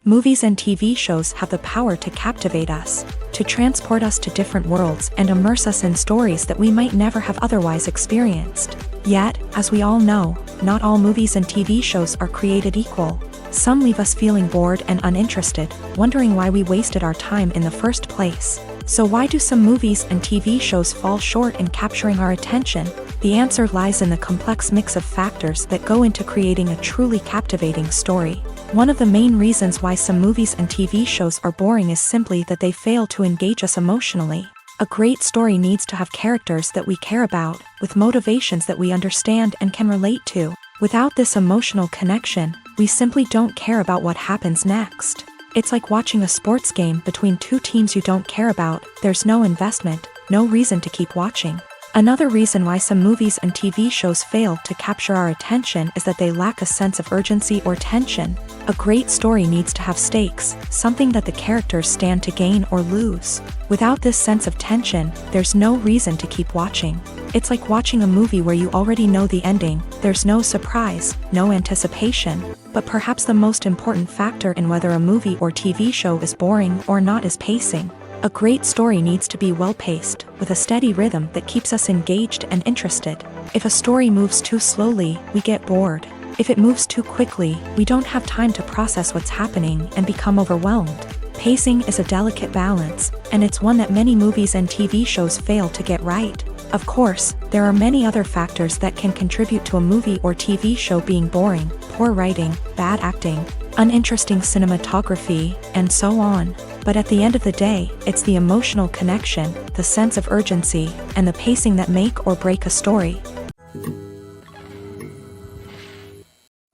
Speaker 1: Movies and TV shows have the power to captivate us, to transport us to different worlds and immerse us in stories that we might never have otherwise experienced. Yet, as we all know, not all movies and TV shows are created equal. Some leave us feeling bored and uninterested, wondering why we wasted our time in the first place. So why do some movies and TV shows fall short in capturing our attention? The answer lies in the complex mix of factors that go into creating a truly captivating story. One of the main reasons why some movies and TV shows are boring is simply that they fail to engage us emotionally. A great story needs to have characters that we care about, with motivations that we understand and can relate to. Without this emotional connection, we simply don't care about what happens next. It's like watching a sports game between two teams you don't care about. There's no investment, no reason to keep watching. Another reason why some movies and TV shows fail to capture our attention is that they lack a sense of urgency or tension. A great story needs to have stakes, something that the characters stand to gain or lose. Without this sense of tension, there's no reason to keep watching. It's like watching a movie where you already know the ending. There's no surprise, no anticipation. But perhaps the most important factor in whether a movie or TV show is boring or not is pacing. A great story needs to be well-paced, with a steady rhythm that keeps us engaged and interested. If a story moves too slowly, we get bored. If it moves too quickly, we don't have time to process what's happening and become overwhelmed. Pacing is a delicate balance, and it's one that many movies and TV shows fail to get right. Of course, there are many other factors that can contribute to a movie or TV show being boring: poor writing, bad acting, uninteresting cinematography, and so on. But at the end of the day, it's the emotional connection, the sense of urgency, and the pacing that make or break a story.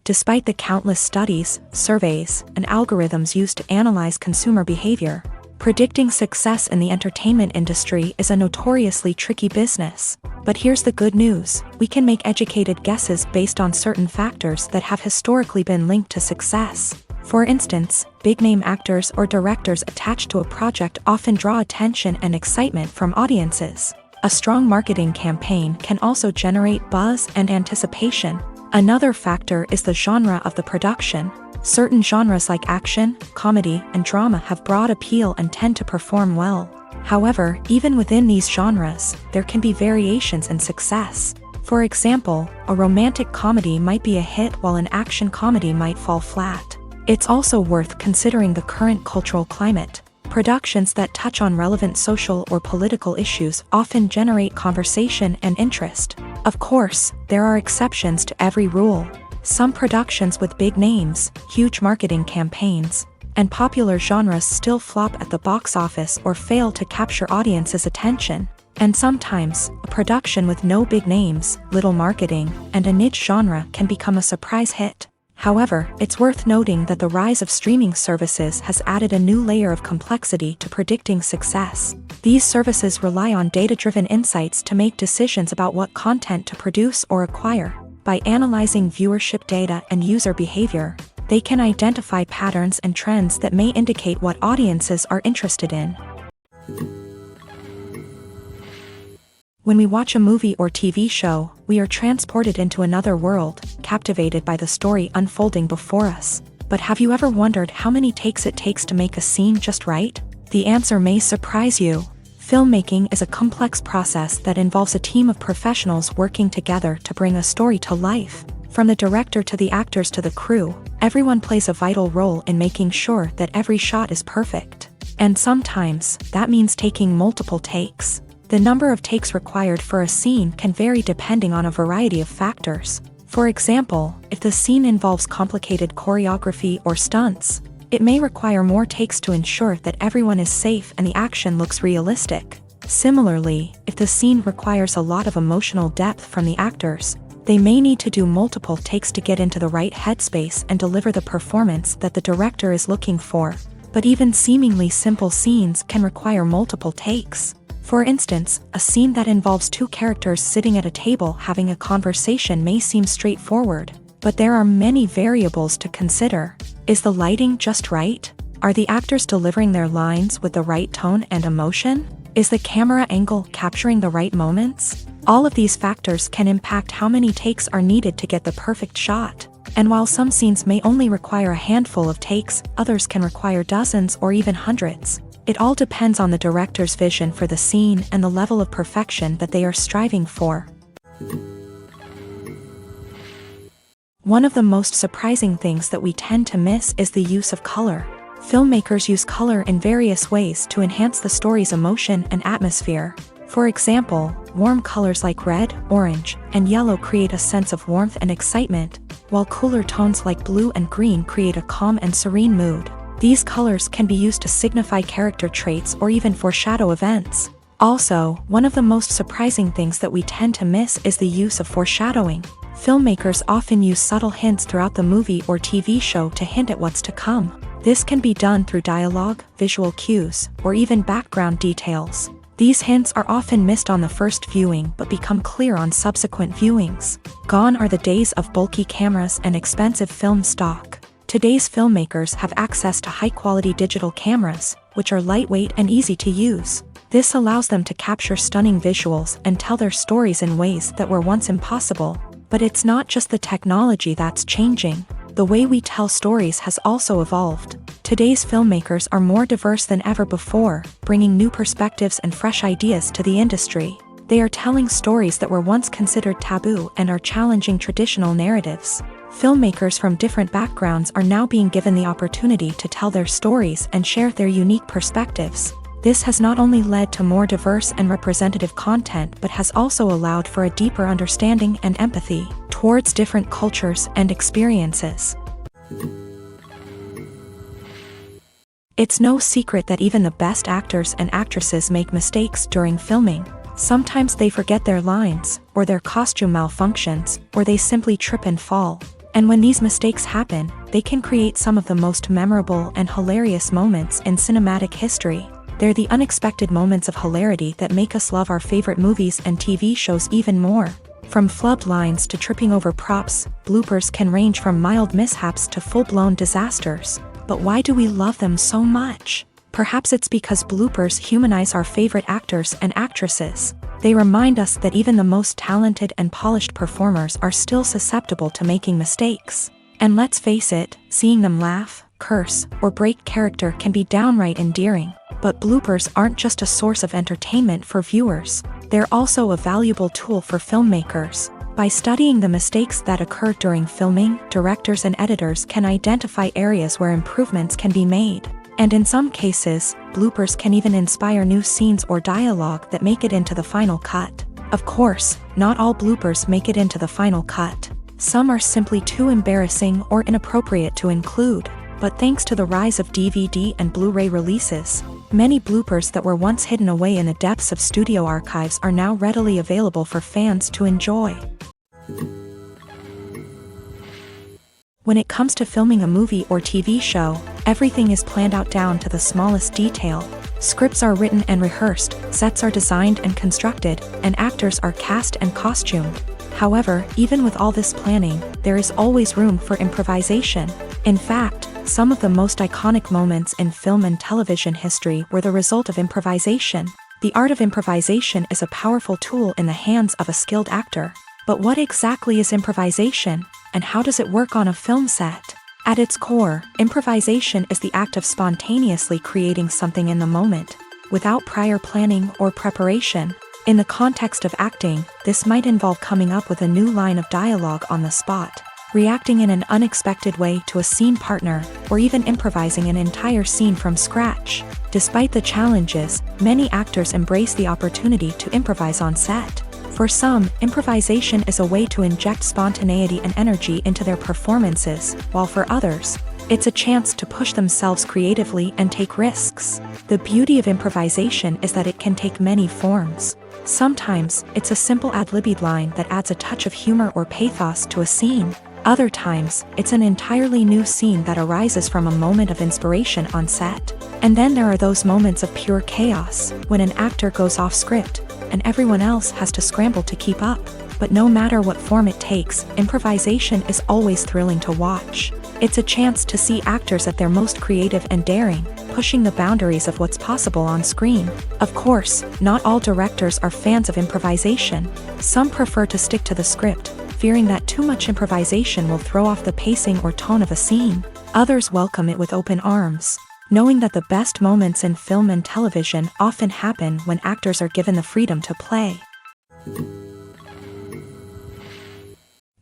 Speaker 1: Despite the countless studies, surveys, and algorithms used to analyze consumer behavior, predicting success in the entertainment industry is a notoriously tricky business. But here's the good news: we can make educated guesses based on certain factors that have historically been linked to success. For instance, big-name actors or directors attached to a project often draw attention and excitement from audiences. A strong marketing campaign can also generate buzz and anticipation. Another factor is the genre of the production. Certain genres like action, comedy, and drama have broad appeal and tend to perform well. However, even within these genres, there can be variations in success. For example, a romantic comedy might be a hit while an action comedy might fall flat. It's also worth considering the current cultural climate. Productions that touch on relevant social or political issues often generate conversation and interest. Of course, there are exceptions to every rule. Some productions with big names, huge marketing campaigns, and popular genres still flop at the box office or fail to capture audiences' attention. And sometimes, a production with no big names, little marketing, and a niche genre can become a surprise hit. However, it's worth noting that the rise of streaming services has added a new layer of complexity to predicting success. These services rely on data-driven insights to make decisions about what content to produce or acquire. By analyzing viewership data and user behavior, they can identify patterns and trends that may indicate what audiences are interested in. When we watch a movie or TV show, we are transported into another world, captivated by the story unfolding before us. But have you ever wondered how many takes it takes to make a scene just right? The answer may surprise you. Filmmaking is a complex process that involves a team of professionals working together to bring a story to life. From the director to the actors to the crew, everyone plays a vital role in making sure that every shot is perfect. And sometimes, that means taking multiple takes. The number of takes required for a scene can vary depending on a variety of factors. For example, if the scene involves complicated choreography or stunts, it may require more takes to ensure that everyone is safe and the action looks realistic. Similarly, if the scene requires a lot of emotional depth from the actors, they may need to do multiple takes to get into the right headspace and deliver the performance that the director is looking for. But even seemingly simple scenes can require multiple takes. For instance, a scene that involves two characters sitting at a table having a conversation may seem straightforward, but there are many variables to consider. Is the lighting just right? Are the actors delivering their lines with the right tone and emotion? Is the camera angle capturing the right moments? All of these factors can impact how many takes are needed to get the perfect shot. And while some scenes may only require a handful of takes, others can require dozens or even hundreds. It all depends on the director's vision for the scene and the level of perfection that they are striving for. One of the most surprising things that we tend to miss is the use of color. Filmmakers use color in various ways to enhance the story's emotion and atmosphere. For example, warm colors like red, orange, and yellow create a sense of warmth and excitement, while cooler tones like blue and green create a calm and serene mood. These colors can be used to signify character traits or even foreshadow events. Also, one of the most surprising things that we tend to miss is the use of foreshadowing. Filmmakers often use subtle hints throughout the movie or TV show to hint at what's to come. This can be done through dialogue, visual cues, or even background details. These hints are often missed on the first viewing but become clear on subsequent viewings. Gone are the days of bulky cameras and expensive film stock. Today's filmmakers have access to high-quality digital cameras, which are lightweight and easy to use. This allows them to capture stunning visuals and tell their stories in ways that were once impossible. But it's not just the technology that's changing. The way we tell stories has also evolved. Today's filmmakers are more diverse than ever before, bringing new perspectives and fresh ideas to the industry. They are telling stories that were once considered taboo and are challenging traditional narratives. Filmmakers from different backgrounds are now being given the opportunity to tell their stories and share their unique perspectives. This has not only led to more diverse and representative content but has also allowed for a deeper understanding and empathy towards different cultures and experiences. It's no secret that even the best actors and actresses make mistakes during filming. Sometimes they forget their lines, or their costume malfunctions, or they simply trip and fall. And when these mistakes happen, they can create some of the most memorable and hilarious moments in cinematic history. They're the unexpected moments of hilarity that make us love our favorite movies and TV shows even more. From flubbed lines to tripping over props, bloopers can range from mild mishaps to full-blown disasters. But why do we love them so much? Perhaps it's because bloopers humanize our favorite actors and actresses. They remind us that even the most talented and polished performers are still susceptible to making mistakes. And let's face it, seeing them laugh, curse, or break character can be downright endearing. But bloopers aren't just a source of entertainment for viewers. They're also a valuable tool for filmmakers. By studying the mistakes that occur during filming, directors and editors can identify areas where improvements can be made. And in some cases, bloopers can even inspire new scenes or dialogue that make it into the final cut. Of course, not all bloopers make it into the final cut. Some are simply too embarrassing or inappropriate to include. But thanks to the rise of DVD and Blu-ray releases, many bloopers that were once hidden away in the depths of studio archives are now readily available for fans to enjoy. When it comes to filming a movie or TV show, everything is planned out down to the smallest detail. Scripts are written and rehearsed, sets are designed and constructed, and actors are cast and costumed. However, even with all this planning, there is always room for improvisation. In fact, some of the most iconic moments in film and television history were the result of improvisation. The art of improvisation is a powerful tool in the hands of a skilled actor. But what exactly is improvisation, and how does it work on a film set? At its core, improvisation is the act of spontaneously creating something in the moment, without prior planning or preparation. In the context of acting, this might involve coming up with a new line of dialogue on the spot, reacting in an unexpected way to a scene partner, or even improvising an entire scene from scratch. Despite the challenges, many actors embrace the opportunity to improvise on set. For some, improvisation is a way to inject spontaneity and energy into their performances, while for others, it's a chance to push themselves creatively and take risks. The beauty of improvisation is that it can take many forms. Sometimes, it's a simple ad-libbed line that adds a touch of humor or pathos to a scene. Other times, it's an entirely new scene that arises from a moment of inspiration on set. And then there are those moments of pure chaos, when an actor goes off script, and everyone else has to scramble to keep up. But no matter what form it takes, improvisation is always thrilling to watch. It's a chance to see actors at their most creative and daring, pushing the boundaries of what's possible on screen. Of course, not all directors are fans of improvisation. Some prefer to stick to the script, fearing that too much improvisation will throw off the pacing or tone of a scene. Others welcome it with open arms, knowing that the best moments in film and television often happen when actors are given the freedom to play.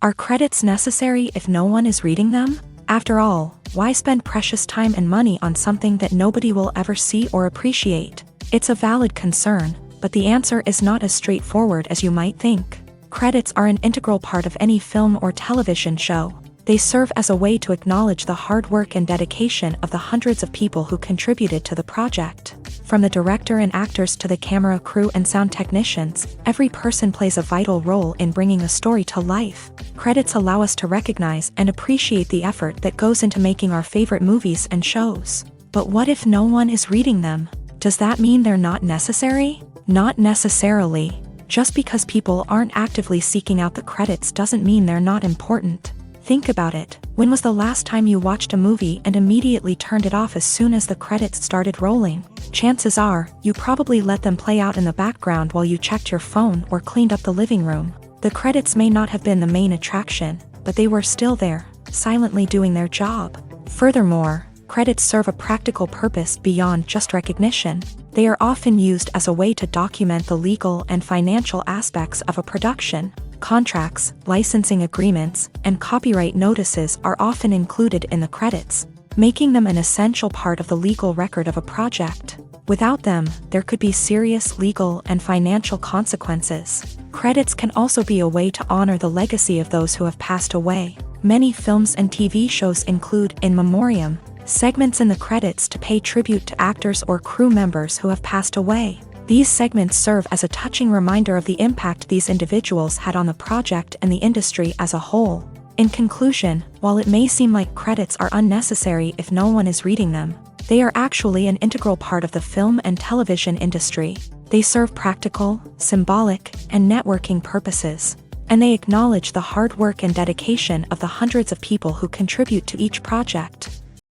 Speaker 1: Are credits necessary if no one is reading them? After all, why spend precious time and money on something that nobody will ever see or appreciate? It's a valid concern, but the answer is not as straightforward as you might think. Credits are an integral part of any film or television show. They serve as a way to acknowledge the hard work and dedication of the hundreds of people who contributed to the project. From the director and actors to the camera crew and sound technicians, every person plays a vital role in bringing a story to life. Credits allow us to recognize and appreciate the effort that goes into making our favorite movies and shows. But what if no one is reading them? Does that mean they're not necessary? Not necessarily. Just because people aren't actively seeking out the credits doesn't mean they're not important. Think about it. When was the last time you watched a movie and immediately turned it off as soon as the credits started rolling? Chances are, you probably let them play out in the background while you checked your phone or cleaned up the living room. The credits may not have been the main attraction, but they were still there, silently doing their job. Furthermore, credits serve a practical purpose beyond just recognition. They are often used as a way to document the legal and financial aspects of a production. Contracts, licensing agreements, and copyright notices are often included in the credits, making them an essential part of the legal record of a project. Without them, there could be serious legal and financial consequences. Credits can also be a way to honor the legacy of those who have passed away. Many films and TV shows include in memoriam Segments in the credits to pay tribute to actors or crew members who have passed away. These segments serve as a touching reminder of the impact these individuals had on the project and the industry as a whole. In conclusion, while it may seem like credits are unnecessary if no one is reading them, they are actually an integral part of the film and television industry. They serve practical, symbolic, and networking purposes, and they acknowledge the hard work and dedication of the hundreds of people who contribute to each project.